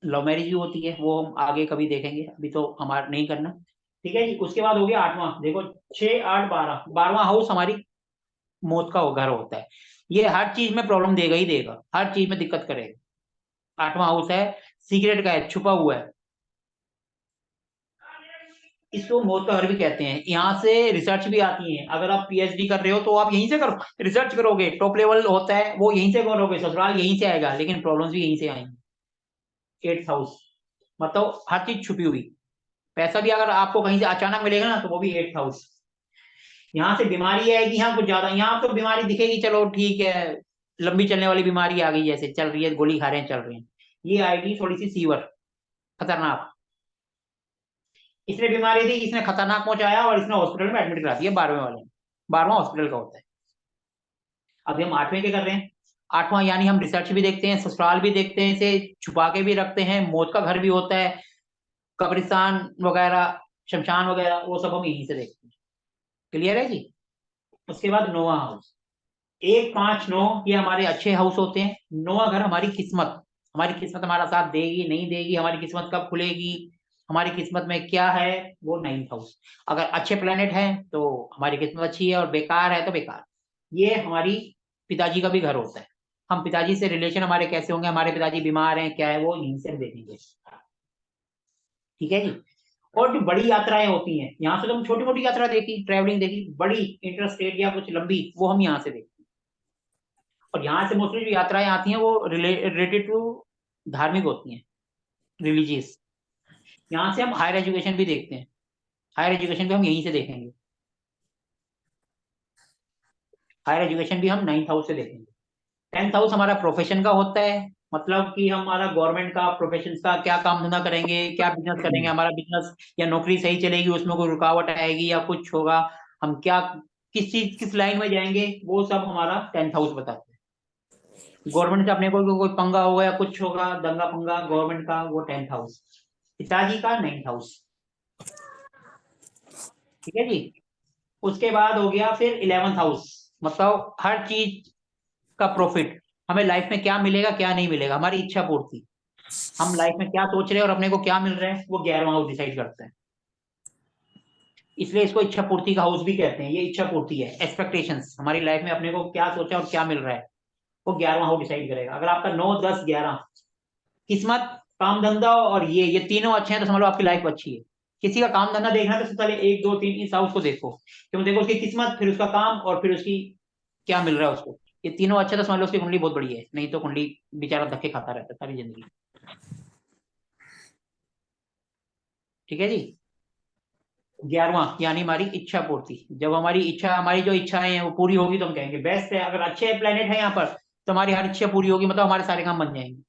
लव मैरिज भी होती है, वो हम आगे कभी देखेंगे, अभी तो हमारा नहीं करना। ठीक है जी। उसके बाद हो गया आठवां, देखो 6 8 12, 12वां हाउस हमारी मौत का घर होता है। ये हर चीज में प्रॉब्लम देगा ही देगा, हर चीज में दिक्कत करेगा। आठवां हाउस है, सीक्रेट का है, छुपा हुआ है, इसको मौत का घर भी कहते हैं। यहाँ से रिसर्च भी आती है, अगर आप पीएचडी कर रहे हो तो आप यहीं से करो, रिसर्च करोगे, टॉप लेवल होता है वो यहीं से करोगे, ससुराल यहीं से आएगा, लेकिन प्रॉब्लम्स भी यहीं से आएंगी। 8th हाउस मतलब हर चीज छुपी हुई, पैसा भी अगर आपको कहीं से अचानक मिलेगा ना तो वो भी 8th हाउस। यहाँ से बीमारी आएगी, यहाँ कुछ ज्यादा, यहाँ तो बीमारी दिखेगी, चलो ठीक है, लंबी चलने वाली बीमारी आ गई, जैसे चल रही है, गोली खा रहे हैं, चल रहे हैं। ये आएगी थोड़ी सी सीवर, खतरनाक। इसने बीमारी दी, इसने खतरनाक पहुंचाया और इसने हॉस्पिटल में एडमिट करा दिया, 12वें वाले ने। 12वां हॉस्पिटल का होता है। अभी हम 8वें के कर रहे हैं। 8वां यानी हम रिसर्च भी देखते हैं, ससुराल भी देखते हैं, इसे छुपा के भी रखते हैं, मौत का घर भी होता है, कब्रिस्तान वगैरह, शमशान वगैरह, वो सब हम यहीं से देखते हैं। क्लियर है जी। उसके बाद नोवा हाउस, 1, 5, 9 ये हमारे अच्छे हाउस होते हैं। नोवा घर हमारी किस्मत, हमारी किस्मत हमारा साथ देगी नहीं देगी, हमारी किस्मत कब खुलेगी, हमारी किस्मत में क्या है, वो 9th हाउस। अगर अच्छे प्लेनेट है तो हमारी किस्मत अच्छी है, और बेकार है तो बेकार। ये हमारी पिताजी का भी घर होता है। हम पिताजी से रिलेशन हमारे कैसे होंगे, हमारे पिताजी बीमार हैं क्या है, वो यहीं से हम देखेंगे। ठीक है जी। और जो बड़ी यात्राएं होती हैं, यहाँ से तो हम छोटी मोटी यात्रा देखी, ट्रेवलिंग देखी, बड़ी इंटरस्टेट या कुछ लंबी, वो हम यहाँ से देखते हैं। और यहाँ से मोस्टली जो यात्राएं आती हैं वो रिलेटेड टू धार्मिक होती हैं, रिलीजियस। यहाँ से हम हायर एजुकेशन भी देखते हैं, हायर एजुकेशन भी हम यहीं से देखेंगे। हायर एजुकेशन भी हम 9th हाउस से देखेंगे। 10th हाउस हमारा प्रोफेशन का होता है, मतलब कि हमारा गवर्नमेंट का, प्रोफेशन का, क्या काम धंधा करेंगे, क्या बिजनेस करेंगे, हमारा बिजनेस या नौकरी सही चलेगी, उसमें कोई रुकावट आएगी या कुछ होगा, हम क्या, किस चीज, किस लाइन में जाएंगे, वो सब हमारा 10th हाउस बताता है। गवर्नमेंट से अपने को कोई पंगा होगा या कुछ होगा, दंगा पंगा गवर्नमेंट का, वो 10th हाउस। पिताजी का 9th हाउस। ठीक है जी। उसके बाद हो गया फिर 11th हाउस, मतलब हर चीज का प्रॉफिट, हमें लाइफ में क्या मिलेगा क्या नहीं मिलेगा, हमारी इच्छा पूर्ति, हम लाइफ में क्या सोच रहे हैं और अपने को क्या मिल रहा है, वो 11वां हाउस डिसाइड करता है। इसलिए इसको इच्छा पूर्ति का हाउस भी कहते हैं। ये इच्छा पूर्ति है, एक्सपेक्टेशंस, हमारी लाइफ में अपने को क्या सोचा और क्या मिल रहा है, वो 11वां हाउस डिसाइड करेगा। अगर आपका 9, 10, 11 किस्मत, काम धंधा और ये तीनों अच्छे हैं तो समझ लो आपकी लाइफ अच्छी है। किसी का काम धंधा देखना है तो सबसे पहले 1, 2, 3 इस हाउस को देखो, क्यों देखो उसकी किस्मत, फिर उसका काम, और फिर उसकी क्या मिल रहा है उसको। ये तीनों अच्छे तो समझ लो उसकी कुंडली बहुत बड़ी है, नहीं तो कुंडली बेचारा धक्के खाता रहता है सारी जिंदगी। ठीक है जी। 11वां यानी हमारी इच्छा पूर्ति, जब हमारी इच्छा, हमारी जो इच्छाएं हैं वो पूरी होगी तो हम कहेंगे बेस्ट है। अगर अच्छे प्लेनेट है यहाँ पर तो हमारी हर इच्छा पूरी होगी, मतलब हमारे सारे काम बन जाएंगे।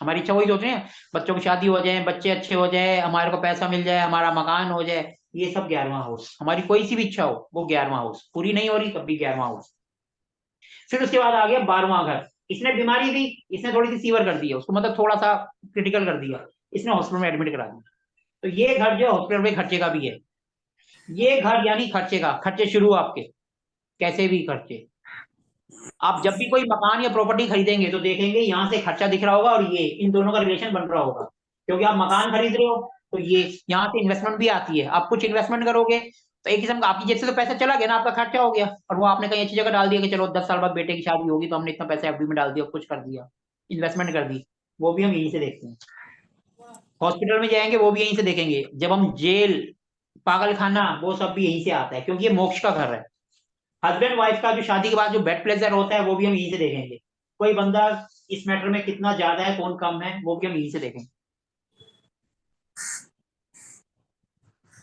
हमारी इच्छा वही सोच रहे हैं, बच्चों की शादी हो जाए, बच्चे अच्छे हो जाए, हमारे को पैसा मिल जाए, हमारा मकान हो जाए, ये सब 11वां हाउस। हमारी कोई सी भी इच्छा हो वो 11वां हाउस, पूरी नहीं हो रही तब भी 11वां हाउस। फिर उसके बाद आ गया 12वां घर। इसने बीमारी दी, इसने थोड़ी सी सीवर कर दी है उसको, मतलब थोड़ा सा क्रिटिकल कर दिया, इसने हॉस्पिटल में एडमिट करा दिया। तो ये घर जो हॉस्पिटल में खर्चे का भी है। ये घर यानी खर्चे का, खर्चे शुरू आपके, कैसे भी खर्चे। आप जब भी कोई मकान या प्रॉपर्टी खरीदेंगे तो देखेंगे यहाँ से खर्चा दिख रहा होगा और ये इन दोनों का रिलेशन बन रहा होगा, क्योंकि आप मकान खरीद रहे हो तो ये यहाँ से इन्वेस्टमेंट भी आती है। आप कुछ इन्वेस्टमेंट करोगे तो एक किस्म का आपकी जेब से तो पैसा चला गया ना, आपका खर्चा हो गया, और वो आपने कहीं अच्छी जगह डाल दिया कि चलो 10 साल बाद बेटे की शादी होगी तो हमने इतना पैसा एफडी में डाल दिया, कुछ कर दिया, इन्वेस्टमेंट कर दी। वो भी हम यहीं से देखते हैं। हॉस्पिटल में जाएंगे वो भी यहीं से देखेंगे, जब हम जेल, पागल खाना, वो सब भी यहीं से आता है, क्योंकि ये मोक्ष का घर है। हस्बैंड वाइफ का जो शादी के बाद जो बेड प्लेजर होता है वो भी हम यहीं से देखेंगे। कोई बंदा इस मैटर में कितना ज्यादा है, कौन कम है, वो भी हम यहीं से देखेंगे।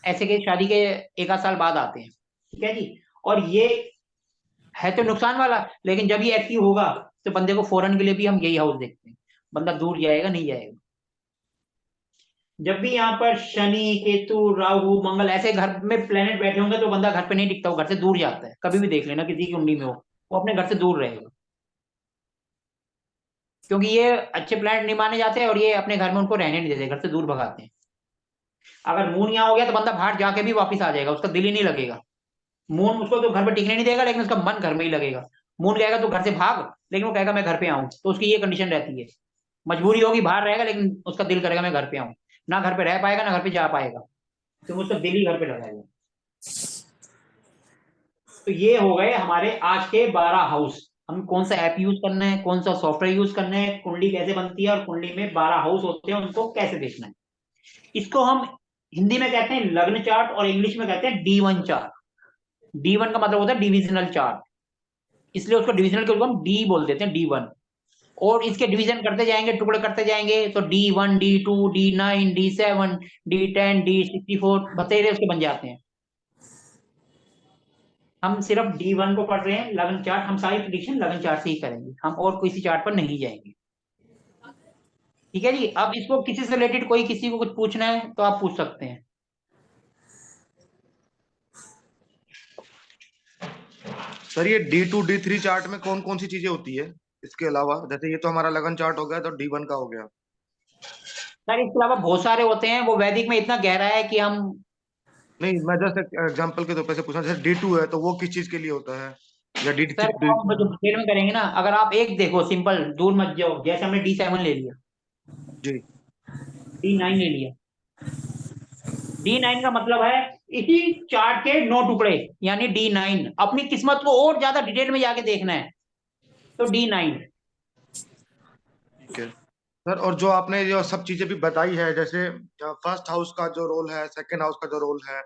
ऐसे के शादी के 1 आध साल बाद आते हैं। ठीक है जी। और ये है तो नुकसान वाला, लेकिन जब ये एक्टिव होगा तो बंदे को फॉरेन के लिए भी हम यही हाउस देखते हैं, बंदा दूर जाएगा नहीं जाएगा। जब भी यहाँ पर शनि, केतु, राहु, मंगल ऐसे घर में प्लेनेट बैठे होंगे तो बंदा घर पे नहीं टिकता, वो घर से दूर जाता है। कभी भी देख लेना किसी की कुंडली में हो, वो अपने घर से दूर रहेगा, क्योंकि ये अच्छे प्लेनेट नहीं माने जाते और ये अपने घर में उनको रहने नहीं देते, घर से दूर भगाते हैं। अगर मून यहाँ हो गया तो बंदा बाहर जाके भी वापस आ जाएगा, उसका दिल ही नहीं लगेगा। मून उसको तो घर पे टिकने नहीं देगा, लेकिन उसका मन घर में ही लगेगा। मून कहेगा तो घर से भाग, लेकिन वो कहेगा मैं घर पे आऊं, तो उसकी ये कंडीशन रहती है। मजबूरी होगी बाहर रहेगा, लेकिन उसका दिल करेगा मैं घर पे आऊं। ना घर पे रह पाएगा ना घर पे जा पाएगा, क्योंकि उसका दिल ही घर पे लगाएगा। तो ये हो गए हमारे आज के 12 हाउस। हम कौन सा ऐप यूज करना है, कौन सा सॉफ्टवेयर यूज करना है, कुंडली कैसे बनती है, और कुंडली में 12 हाउस होते हैं उनको कैसे देखना है। इसको हम हिंदी में कहते हैं लग्न चार्ट और इंग्लिश में कहते हैं D1 चार्ट। D1 का मतलब होता है डिविजनल चार्ट, इसलिए उसको डिविजनल के हम डी बोल देते हैं, D1। और इसके डिवीजन करते जाएंगे, टुकड़े करते जाएंगे, तो D1, D2, D9, D7, D10, D64 बतेरे उसके बन जाते हैं। हम सिर्फ D1 को पढ़ रहे हैं, लगन चार्ट, हम सारी प्रिडिक्शन लगन चार्ट से ही करेंगे, हम और किसी चार्ट पर नहीं जाएंगे। ठीक है जी। अब इसको किसी से रिलेटेड कोई किसी को कुछ पूछना है तो आप पूछ सकते हैं। सर ये D2 D3 चार्ट में कौन कौन सी चीजें होती है इसके अलावा? जैसे ये तो हमारा लगन चार्ट हो गया, तो D1 का हो गया। सर इसके अलावा बहुत सारे होते हैं, वो वैदिक में इतना गहरा है कि हम। नहीं, मैं जस्ट एग्जांपल के तौर पे से पूछा, जैसे D2 है तो वो किस चीज के लिए होता है, या डी सर वो हम जो डिटेल में करेंगे ना, अगर आप एक देखो सिंपल, दूर मत जाओ, जैसे हमने D7 ले लिया, जी D9 ले लिया। D9 का मतलब है इसी चार्ट के 9 टुकड़े, यानी D9। अपनी किस्मत को और ज्यादा डिटेल में जाके देखना है तो D9। ठीक है सर। और जो आपने जो सब चीजें भी बताई है, जैसे फर्स्ट हाउस का जो रोल है, सेकंड हाउस का जो रोल है,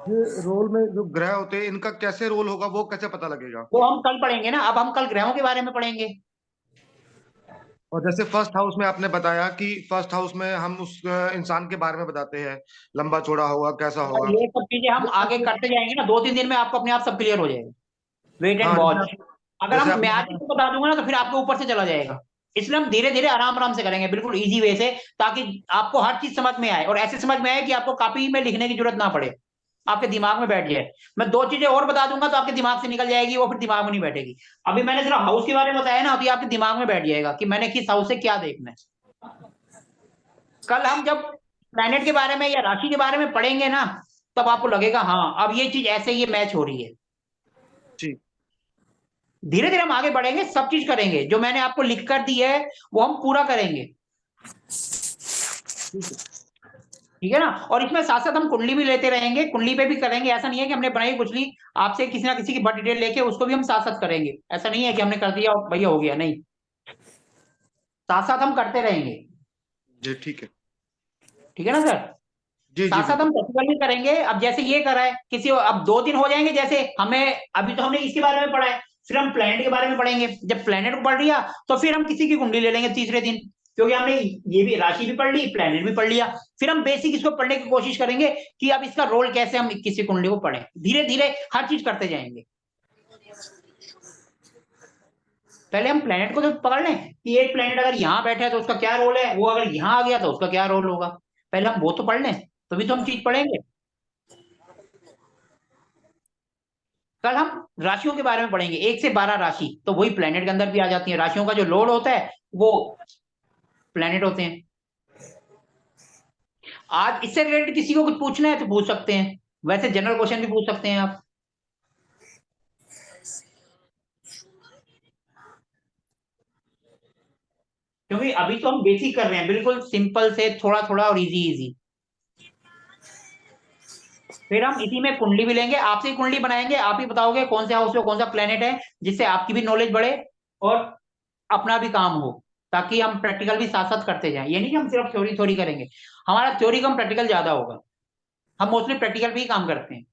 ये रोल में जो ग्रह होते हैं इनका कैसे रोल होगा, वो कैसे पता लगेगा? वो हम कल पढ़ेंगे ना, अब हम कल ग्रहों के बारे में पढ़ेंगे। और जैसे फर्स्ट हाउस में आपने बताया कि फर्स्ट हाउस में हम उस इंसान के बारे में बताते हैं, लंबा चौड़ा होगा, कैसा और होगा। ये सब चीजें हम आगे करते जाएंगे ना, 2-3 दिन में आपको अपने आप सब क्लियर हो जाएगा। वेट एंड हाँ, वॉच। अगर जैसे हम मैं आपने आज बताया। इसको बता दूंगा ना तो फिर आपके ऊपर से चला जाएगा। इसलिए हम धीरे धीरे आराम आराम से करेंगे, बिल्कुल इजी वे से, ताकि आपको हर चीज समझ में आए, और ऐसे समझ में आए कि आपको कॉपी में लिखने की जरूरत ना पड़े, आपके दिमाग में बैठ जाए। मैं 2 चीजें और बता दूंगा तो आपके दिमाग से निकल जाएगी, वो फिर दिमाग में नहीं बैठेगी। अभी मैंने सिर्फ हाउस के बारे में बताया ना, तो ये आपके दिमाग में बैठ जाएगा कि मैंने किस हाउस से क्या देखना है। कल हम जब प्लैनेट के बारे में या राशि के बारे में पढ़ेंगे ना, तब आपको लगेगा हाँ अब ये चीज ऐसे ये मैच हो रही है। जी धीरे धीरे हम आगे बढ़ेंगे, सब चीज करेंगे, जो मैंने आपको लिख कर दी है वो हम पूरा करेंगे। ठीक है ना। और इसमें साथ साथ हम कुंडली भी लेते रहेंगे, कुंडली पे भी करेंगे। ऐसा नहीं है कि हमने बनाई कुंडली, आपसे किसी ना किसी की बर्थ डिटेल लेके उसको भी हम साथ साथ करेंगे। ऐसा नहीं है कि हमने कर दिया और भैया हो गया, नहीं, साथ साथ हम करते रहेंगे। जी ठीक है। ठीक है ना सर। जी जी साथ साथ बिल्कुल। हम प्रैक्टिकल भी करेंगे। अब जैसे ये करा है किसी, अब 2 दिन हो जाएंगे, जैसे हमें अभी तो हमने इसके बारे में पढ़ा है, फिर हम प्लेनेट के बारे में पढ़ेंगे। जब प्लेनेट को पढ़ लिया तो फिर हम किसी की कुंडली ले लेंगे तीसरे दिन, क्योंकि हमने ये भी राशि भी पढ़ ली, प्लेनेट भी पढ़ लिया। फिर हम बेसिक इसको पढ़ने की कोशिश करेंगे कि अब इसका रोल कैसे हम किसी कुंडली को पढ़ें। धीरे धीरे हर चीज करते जाएंगे। पहले हम प्लेनेट को तो पकड़ लें कि एक प्लेनेट अगर यहाँ बैठा है तो उसका क्या रोल है, वो अगर यहाँ आ गया तो उसका क्या रोल होगा। पहले हम वो तो पढ़ लें, तभी तो हम चीज पढ़ेंगे। कल हम राशियों के बारे में पढ़ेंगे, 1 से 12 राशि, तो वही प्लेनेट के अंदर भी आ जाती है। राशियों का जो लोड होता है वो प्लेनेट होते हैं। आज इससे रिलेटेड किसी को कुछ पूछना है तो पूछ सकते हैं, वैसे जनरल क्वेश्चन भी पूछ सकते हैं आप। क्योंकि अभी तो हम बेसिक कर रहे हैं, बिल्कुल सिंपल से थोड़ा थोड़ा और इजी इजी। फिर हम इसी में कुंडली भी लेंगे, आपसे ही कुंडली बनाएंगे, आप ही बताओगे कौन से हाउस में कौन सा प्लेनेट है, जिससे आपकी भी नॉलेज बढ़े और अपना भी काम हो, ताकि हम प्रैक्टिकल भी साथ साथ करते जाएं। ये नहीं कि हम सिर्फ थ्योरी थ्योरी करेंगे, हमारा थ्योरी कम प्रैक्टिकल ज्यादा होगा। हम मोस्टली प्रैक्टिकल भी ही काम करते हैं,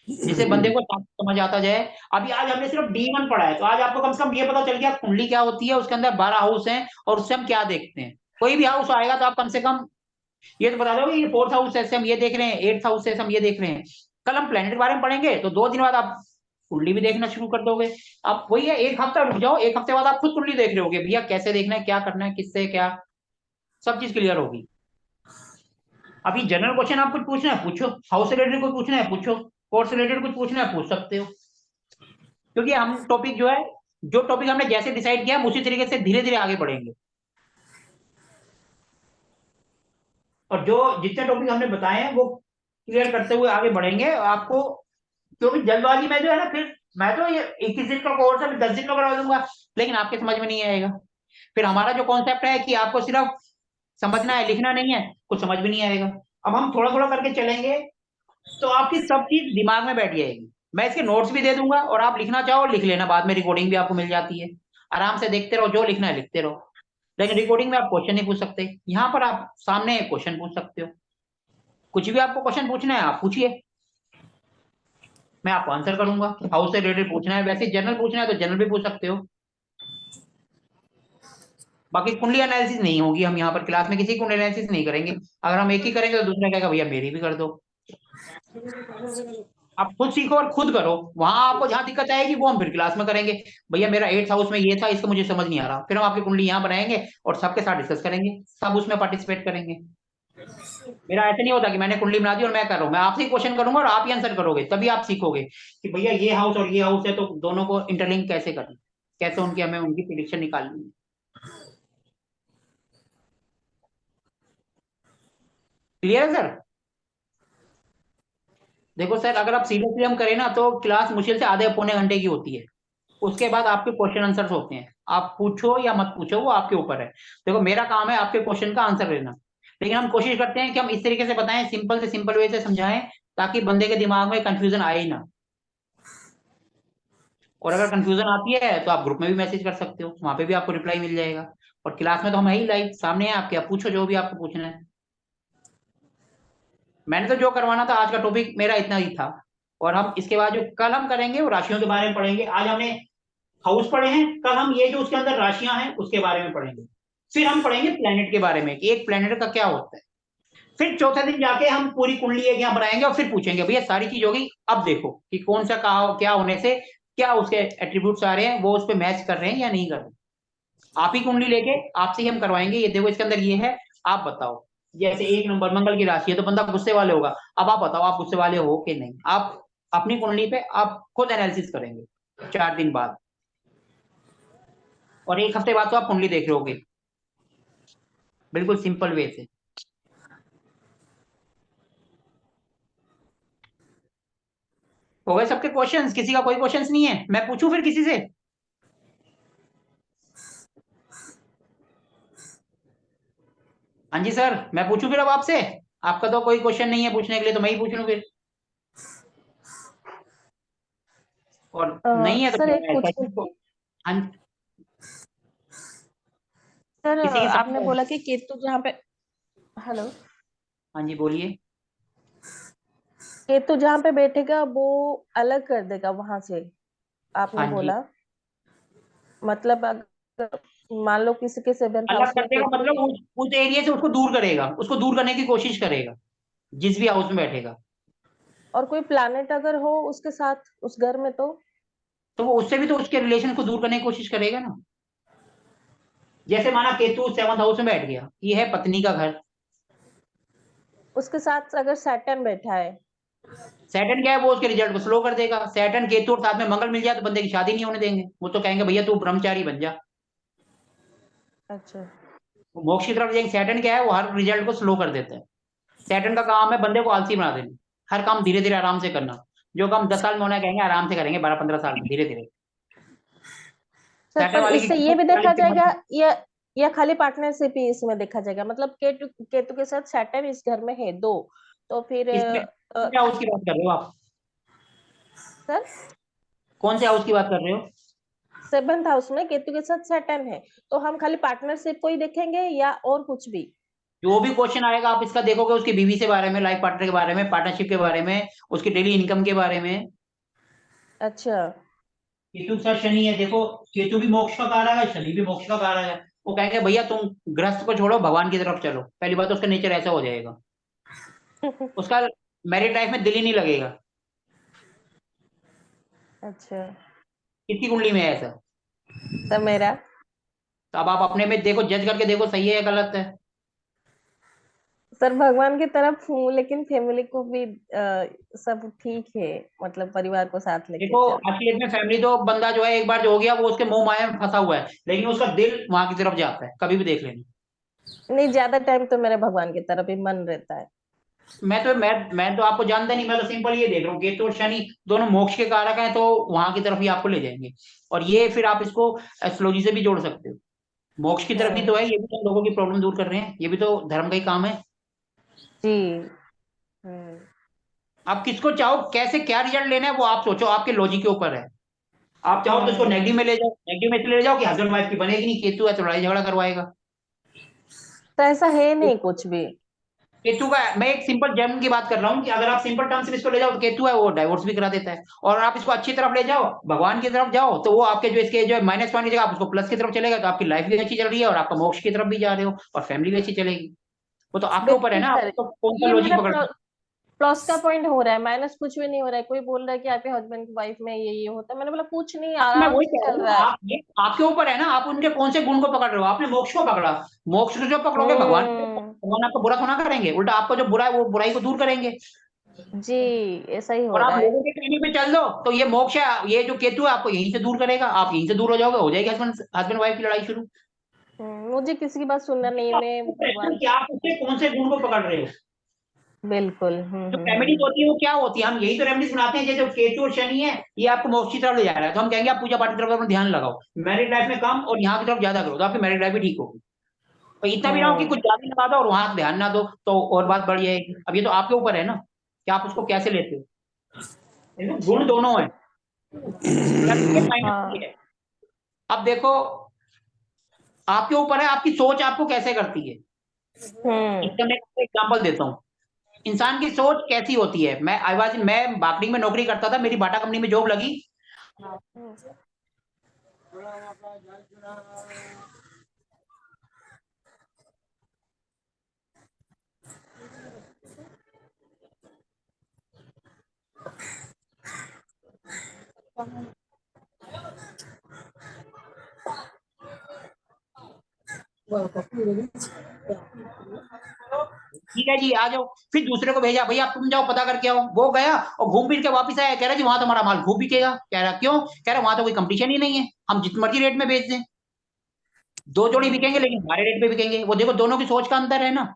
जिससे बंदे को समझ आता जाए। अभी आज हमने सिर्फ D1 पढ़ा है, तो आज आपको कम से कम ये पता चल गया कुंडली क्या होती है, उसके अंदर 12 हाउस हैं और उससे हम क्या देखते हैं। कोई भी हाउस आएगा तो आप कम से कम ये तो बता दोगे ये 4th हाउस से हम ये देख रहे हैं, 8th हाउस से हम ये देख रहे हैं। कल हम प्लेनेट के बारे में पढ़ेंगे तो 2 दिन बाद आप कुंडली भी देखना शुरू कर दोगे। आप वही है, 1 हफ्ता रुक जाओ, 1 हफ्ते बाद आप खुद कुंडली देख रहे होगे, भैया कैसे देखना है, क्या करना है, किससे क्या, सब चीज क्लियर होगी। अभी जनरल क्वेश्चन आप कुछ पूछना है पूछो, हाउस से रिलेटेड कुछ पूछना है पूछो, कोर्स से रिलेटेड कुछ पूछना है पूछ सकते हो। क्योंकि हम टॉपिक जो है, जो टॉपिक हमने जैसे डिसाइड किया हम उसी तरीके से धीरे धीरे आगे बढ़ेंगे। और जो जितने टॉपिक हमने बताए हैं वो क्लियर करते हुए आगे बढ़ेंगे आपको। क्योंकि जल्दबाजी में जो है ना, फिर मैं तो ये 21 दिन का कोर्स है, 10 दिन का करवा दूंगा, लेकिन आपके समझ में नहीं आएगा। फिर हमारा जो कॉन्सेप्ट है कि आपको सिर्फ समझना है, लिखना नहीं है, कुछ समझ भी नहीं आएगा। अब हम थोड़ा थोड़ा करके चलेंगे तो आपकी सब चीज दिमाग में बैठ जाएगी। मैं इसके नोट्स भी दे दूंगा, और आप लिखना चाहो लिख लेना, बाद में रिकॉर्डिंग भी आपको मिल जाती है। आराम से देखते रहो, जो लिखना है लिखते रहो। लेकिन रिकॉर्डिंग में आप क्वेश्चन नहीं पूछ सकते, यहाँ पर आप सामने क्वेश्चन पूछ सकते हो। कुछ भी आपको क्वेश्चन पूछना है आप पूछिए, मैं आपको आंसर करूंगा। हाउस से रिलेटेड पूछना है, वैसे जनरल पूछना है तो जनरल भी पूछ सकते हो। बाकी कुंडली एनालिसिस नहीं होगी, हम यहाँ पर क्लास में किसी कुंडली एनालिसिस नहीं करेंगे। अगर हम एक ही करेंगे तो दूसरा कहेगा भैया मेरी भी कर दो। आप खुद सीखो और खुद करो। वहां आपको जहां दिक्कत आएगी वो हम फिर क्लास में करेंगे। भैया मेरा 8th हाउस में ये था, इसका मुझे समझ नहीं आ रहा, फिर हम आपकी कुंडली यहाँ बनाएंगे और सबके साथ डिस्कस करेंगे, सब उसमें पार्टिसिपेट करेंगे। मेरा ऐसा नहीं होता कि मैंने कुंडली बना दी और मैं कर रहा हूँ, मैं आपसे ही क्वेश्चन करूंगा और आप ही आंसर करोगे, तभी आप सीखोगे कि भैया ये हाउस और ये हाउस है तो दोनों को इंटरलिंक कैसे करना, कैसे उनकी हमें उनकी प्रिडिक्शन निकालनी है। क्लियर है सर? देखो सर, अगर आप सीरियसली हम करें ना तो क्लास मुश्किल से आधे पौने घंटे की होती है। उसके बाद आपके क्वेश्चन आंसर्स होते हैं, आप पूछो या मत पूछो वो आपके ऊपर है। देखो मेरा काम है आपके क्वेश्चन का आंसर देना, लेकिन हम कोशिश करते हैं कि हम इस तरीके से बताएं, सिंपल से सिंपल वे से समझाएं, ताकि बंदे के दिमाग में कंफ्यूजन आए ही ना। और अगर कंफ्यूजन आती है तो आप ग्रुप में भी मैसेज कर सकते हो, वहां पे भी आपको रिप्लाई मिल जाएगा। और क्लास में तो हम है ही लाइव सामने हैं आपके, आप पूछो जो भी आपको पूछना है। मैंने तो जो करवाना था, आज का टॉपिक मेरा इतना ही था। और हम इसके बाद जो कल हम करेंगे वो राशियों के बारे में पढ़ेंगे। आज हमने हाउस पढ़े हैं, कल हम ये जो उसके अंदर राशियां हैं उसके बारे में पढ़ेंगे। फिर हम पढ़ेंगे प्लेनेट के बारे में कि एक प्लेनेट का क्या होता है। फिर चौथे दिन जाके हम पूरी कुंडली एक यहाँ बनाएंगे और फिर पूछेंगे भैया सारी चीज होगी, अब देखो कि कौन सा कहा क्या होने से क्या उसके एट्रीब्यूट्स आ रहे हैं, वो उस पर मैच कर रहे हैं या नहीं कर रहे। आप ही कुंडली लेके आपसे ही हम करवाएंगे, ये देखो इसके अंदर ये है, आप बताओ। जैसे 1 नंबर मंगल की राशि है तो बंदा गुस्से वाले होगा, अब आप बताओ आप गुस्से वाले हो कि नहीं। आप अपनी कुंडली पे आप खुद एनालिसिस करेंगे 4 दिन बाद, और 1 हफ्ते बाद तो आप कुंडली देख रहे होगे बिल्कुल सिंपल वे से। हो गए सबके क्वेश्चंस? किसी का कोई क्वेश्चंस नहीं है? मैं पूछूं फिर किसी से? हाँ जी सर, मैं पूछूं फिर अब आपसे? आपका तो कोई क्वेश्चन नहीं है पूछने के लिए, तो मैं ही पूछ लूं फिर। और नहीं है तो सर फिर एक मैं पूछनी सेकंड को। थी। हाँ, सर किसी के आपने साथ। बोला कि केतु जहाँ पे, हेलो, हाँ जी बोलिए। केतु जहाँ पे बैठेगा वो अलग कर देगा वहां से, आपने हाँ जी, बोला। मतलब अगर मान लो किसी के 7th अलग हाउस कर में देगा केतु मतलब है उस एरिया से उसको दूर करेगा, उसको दूर करने की कोशिश करेगा जिस भी हाउस में बैठेगा। और कोई प्लैनेट अगर हो उसके साथ उस घर में, तो वो उससे भी तो उसके रिलेशन को दूर करने की कोशिश करेगा ना। जैसे माना केतु 7th हाउस में बैठ गया, ये है पत्नी का घर। उसके साथ अगर सैटर्न बैठा है। सैटर्न क्या है, वो उसके रिजल्ट को स्लो कर देगा। सैटर्न केतु और साथ में मंगल मिल जाए तो बंदे की शादी नहीं होने देंगे, वो तो कहेंगे भैया तू ब्रह्मचारी बन जा। अच्छा। वो मोक्ष की तरफ जाएंगे। सैटर्न क्या है, वो हर रिजल्ट को स्लो कर देता है। सैटर्न का काम है बंदे को आलसी बना देना, हर काम धीरे धीरे आराम से करना। जो काम 10 साल में होना है कहेंगे आराम से करेंगे 12-15 साल में, धीरे धीरे। सर सैटर्न पर वाले की इससे ये भी देखा 40 के जाएगा, बाद। या खाली पार्टनरशिप ही इसमें देखा जाएगा, मतलब केतु केतु के साथ सैटर्न इस घर में है दो, तो फिर इसमें कौन से हाउस की बात कर रहे हो आप? सर कौन से हाउस की बात कर रहे हो? 7th हाउस में केतु के साथ सैटर्न है, तो हम खाली पार्टनरशिप को ही देखेंगे या और कुछ भी? जो भी क्वेश्चन आएगा आप इसका देखोगे, उसकी बीवी से बारे में, लाइफ पार्टनर के बारे में, पार्टनरशिप के बारे में, उसकी डेली इनकम के बारे में। अच्छा। केतु के साथ शनि है, देखो केतु भी मोक्ष का कारक है, शनि भी मोक्ष का कारक है। वो कहेंगे भैया तुम गृहस्थ को छोड़ो भगवान की तरफ चलो, पहली बात तो उसका नेचर ऐसा हो जाएगा। उसका मैरिड लाइफ में दिल ही नहीं लगेगा। अच्छा। किसकी कुंडली में है ऐसा? सर मेरा, तो अब आप अपने में देखो, जज करके देखो सही है या गलत है। सर भगवान की तरफ हूँ लेकिन फैमिली को भी सब ठीक है, मतलब परिवार को साथ लेके देखो चल। असलियत में फैमिली तो बंदा जो है एक बार जो हो गया वो उसके मोह माया में फंसा हुआ है, लेकिन उसका दिल वहां की तरफ जाता है, कभी भी देख लेना। नहीं, ज्यादा टाइम तो मेरे भगवान की तरफ ही मन रहता है। मैं तो आपको जानता नहीं, मैं तो सिंपल ये देख रहा हूँ केतु और शनि दोनों मोक्ष के कारक हैं, तो वहां की तरफ ही आपको ले जाएंगे। और ये फिर आप इसको एस्ट्रोलॉजी से भी जोड़ सकते हो। मोक्ष की तरफ ही हम्म। तो है, ये भी तो लोगों की प्रॉब्लम दूर कर रहे हैं, ये भी तो धर्म का ही काम है। जी। हम्म। आप किसको चाहो कैसे क्या रिजल्ट लेना है वो आप सोचो, आपके लॉजिक के ऊपर है। आप चाहो तो इसको हम्म। नेगेटिव में ले जाओ, नेगेटिव में इसलिए ले जाओ कि हस्बैंड वाइफ की बनेगी नहीं, केतु है तो लड़ाई झगड़ा करवाएगा। तो ऐसा है नहीं कुछ भी। केतु का मैं एक सिंपल जर्म की बात कर रहा हूँ कि अगर आप सिंपल टर्म्स में इसको ले जाओ तो केतु है वो डाइवोर्स भी करा देता है। और आप इसको अच्छी तरफ ले जाओ, भगवान की तरफ जाओ, तो वो आपके जो इसके जो -1 की जगह आप उसको प्लस की तरफ चलेगा, तो आपकी लाइफ भी अच्छी चल रही है और आपका मोक्ष की तरफ भी जा रहे हो और फैमिली भी अच्छी चलेगी। वो तो आपके ऊपर है बिल्कुल ना, आप सर। उसको कौन सा ये लॉजिक मेरा पकड़ना है। प्लस का पॉइंट हो रहा है, माइनस कुछ भी नहीं हो रहा है। कोई बोल रहा है कि आपके हस्बैंड की वाइफ में ये होता है, मैंने बोला कुछ नहीं, मैं आराम वही से कह रहा चल हूँ, रहा है। आप ये आपके ऊपर है ना, आप उनके कौन से गुण को पकड़ रहे हो। आपने मोक्ष को पकड़ा, मोक्ष को जो पकड़ोगे भगवान, हम्म, भगवान आपको बुरा थोड़ा करेंगे, उल्टा आपको जो बुरा है वो बुराई को दूर करेंगे। जी, ऐसा ही हो और आप रहा है। लोगों के कहने पे चल दो तो ये मोक्ष है, ये जो केतु है आपको यहीं से दूर करेगा, आप यहीं से दूर हो जाओगे, हो जाएगी हस्बैंड हस्बैंड वाइफ की लड़ाई शुरू। मुझे किसी की बात सुनना नहीं है, मैं भगवान। कि आप उसके कौन से गुण को पकड़ रहे हो। बिल्कुल। जो रेमेडीज होती है वो क्या होती है, हम यही तो रेमेडीज बनाते हैं। जैसे केतु और शनि है, ये आपको मोक्ष की तरफ ले जा रहा है, तो हम कहेंगे आप पूजा पाठ की तरफ अपना ध्यान लगाओ, मैरिड लाइफ में कम और यहाँ की तरफ ज्यादा करो, तो आपकी मैरिड लाइफ भी ठीक होगी। और इतना भी ना हो कि कुछ ज्यादा लगा दो और वहां ध्यान ना दो, तो और बात बढ़ जाएगी। अब ये तो आपके ऊपर है ना कि आप उसको कैसे लेते हो। देखो, गुण दोनों है, प्लस भी है माइनस हाँ। भी है। अब देखो, आपके ऊपर है आपकी सोच आपको कैसे करती है। इसका मैं एग्जाम्पल देता हूँ। इंसान की सोच कैसी होती है। मैं मार्केटिंग में नौकरी करता था, मेरी बाटा कंपनी में जॉब लगी। ठीक है जी, आ जाओ। फिर दूसरे को भेजा, भैया तुम जाओ पता करके आओ। वो गया और घूम फिर के वापस आया, कह रहा जी वहां तो हमारा माल खूब बिकेगा। कह रहा क्यों? कह रहा वहां तो कोई कंपटीशन ही नहीं है, हम जिस मर्जी रेट में बेच दें, दो जोड़ी बिकेंगे लेकिन हमारे रेट पे बिकेंगे। वो देखो दोनों की सोच का अंतर है ना।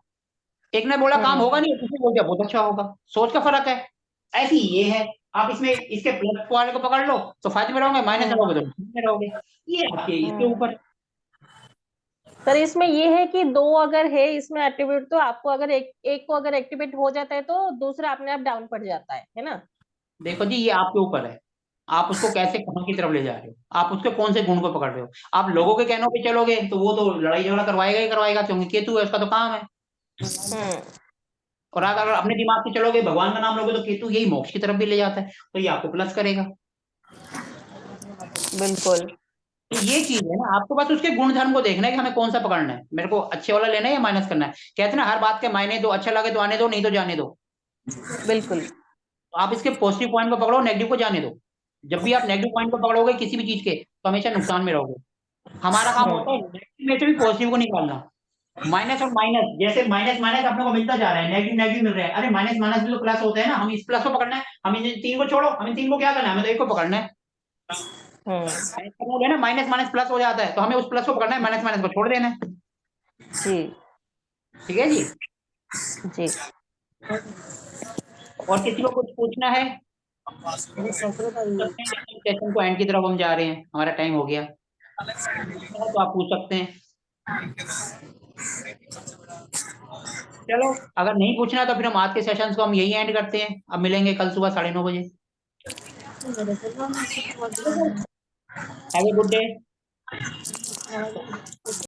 एक ने बोला काम होगा नहीं, दूसरे बोल दिया बहुत अच्छा होगा। सोच का फर्क है। ऐसी ये है। आप इसमें इसके प्लस वाले को पकड़ लो तो फायदे में रहोगे, माइनस में रहोगे तो नुकसान में रहोगे। ये आपके इसके ऊपर है। सर इसमें ये है कि दो अगर है इसमें एट्रीब्यूट, तो आपको अगर एक को अगर एक्टिवेट हो जाता है तो दूसरा अपने आप डाउन पड़ जाता है ना। देखो जी, ये आपके ऊपर है, आप उसको कैसे कहाँ की तरफ ले जा रहे हो, आप उसके कौन से गुण को पकड़ रहे हो। आप लोगों के कहनों पे चलोगे तो वो तो लड़ाई झगड़ा करवाएगा ही करवाएगा, क्योंकि केतु है, उसका तो काम है। हम्म। और अगर अपने दिमाग से चलोगे, भगवान का नाम लोगे, तो केतु यही मोक्ष की तरफ भी ले जाता है, तो ये आपको प्लस करेगा। बिल्कुल। तो ये चीज है ना, आपको बस उसके गुण धर्म को देखना है कि हमें कौन सा पकड़ना है, मेरे को अच्छे वाला लेना है या माइनस करना है। कहते हैं ना हर बात के मायने दो, अच्छा लगे तो आने दो, नहीं तो जाने दो। बिल्कुल। तो आप इसके पॉजिटिव पॉइंट को पकड़ो, नेगेटिव को जाने दो। जब भी आप नेगेटिव पॉइंट को पकड़ोगे किसी भी चीज के, तो हमेशा नुकसान में रहोगे। हमारा काम होता है नेगेटिव में से भी पॉजिटिव को निकालना। माइनस और माइनस, जैसे माइनस माइनस अपने को मिलता जा रहा है, नेगेटिव नेगेटिव मिल रहा है, अरे माइनस माइनस भी तो प्लस होता है ना, हम इस प्लस को पकड़ना है। हम इन तीन को छोड़ो, हम इन तीन को क्या करना है, हमें तो एक को पकड़ना है। ना माइनस माइनस प्लस हो जाता है, तो हमें उस प्लस को पकड़ना है, माइनस माइनस को छोड़ देना है। जी। ठीक है जी। जी। और किसी को कुछ पूछना है? सेशन को एंड की तरफ हम जा रहे हैं, हमारा टाइम हो गया, तो आप पूछ सकते हैं। चलो, अगर नहीं पूछना तो फिर हम आज के सेशन को हम यही एंड करते हैं। अब मिलेंगे कल सुबह 9:30 बजे। Have a good day.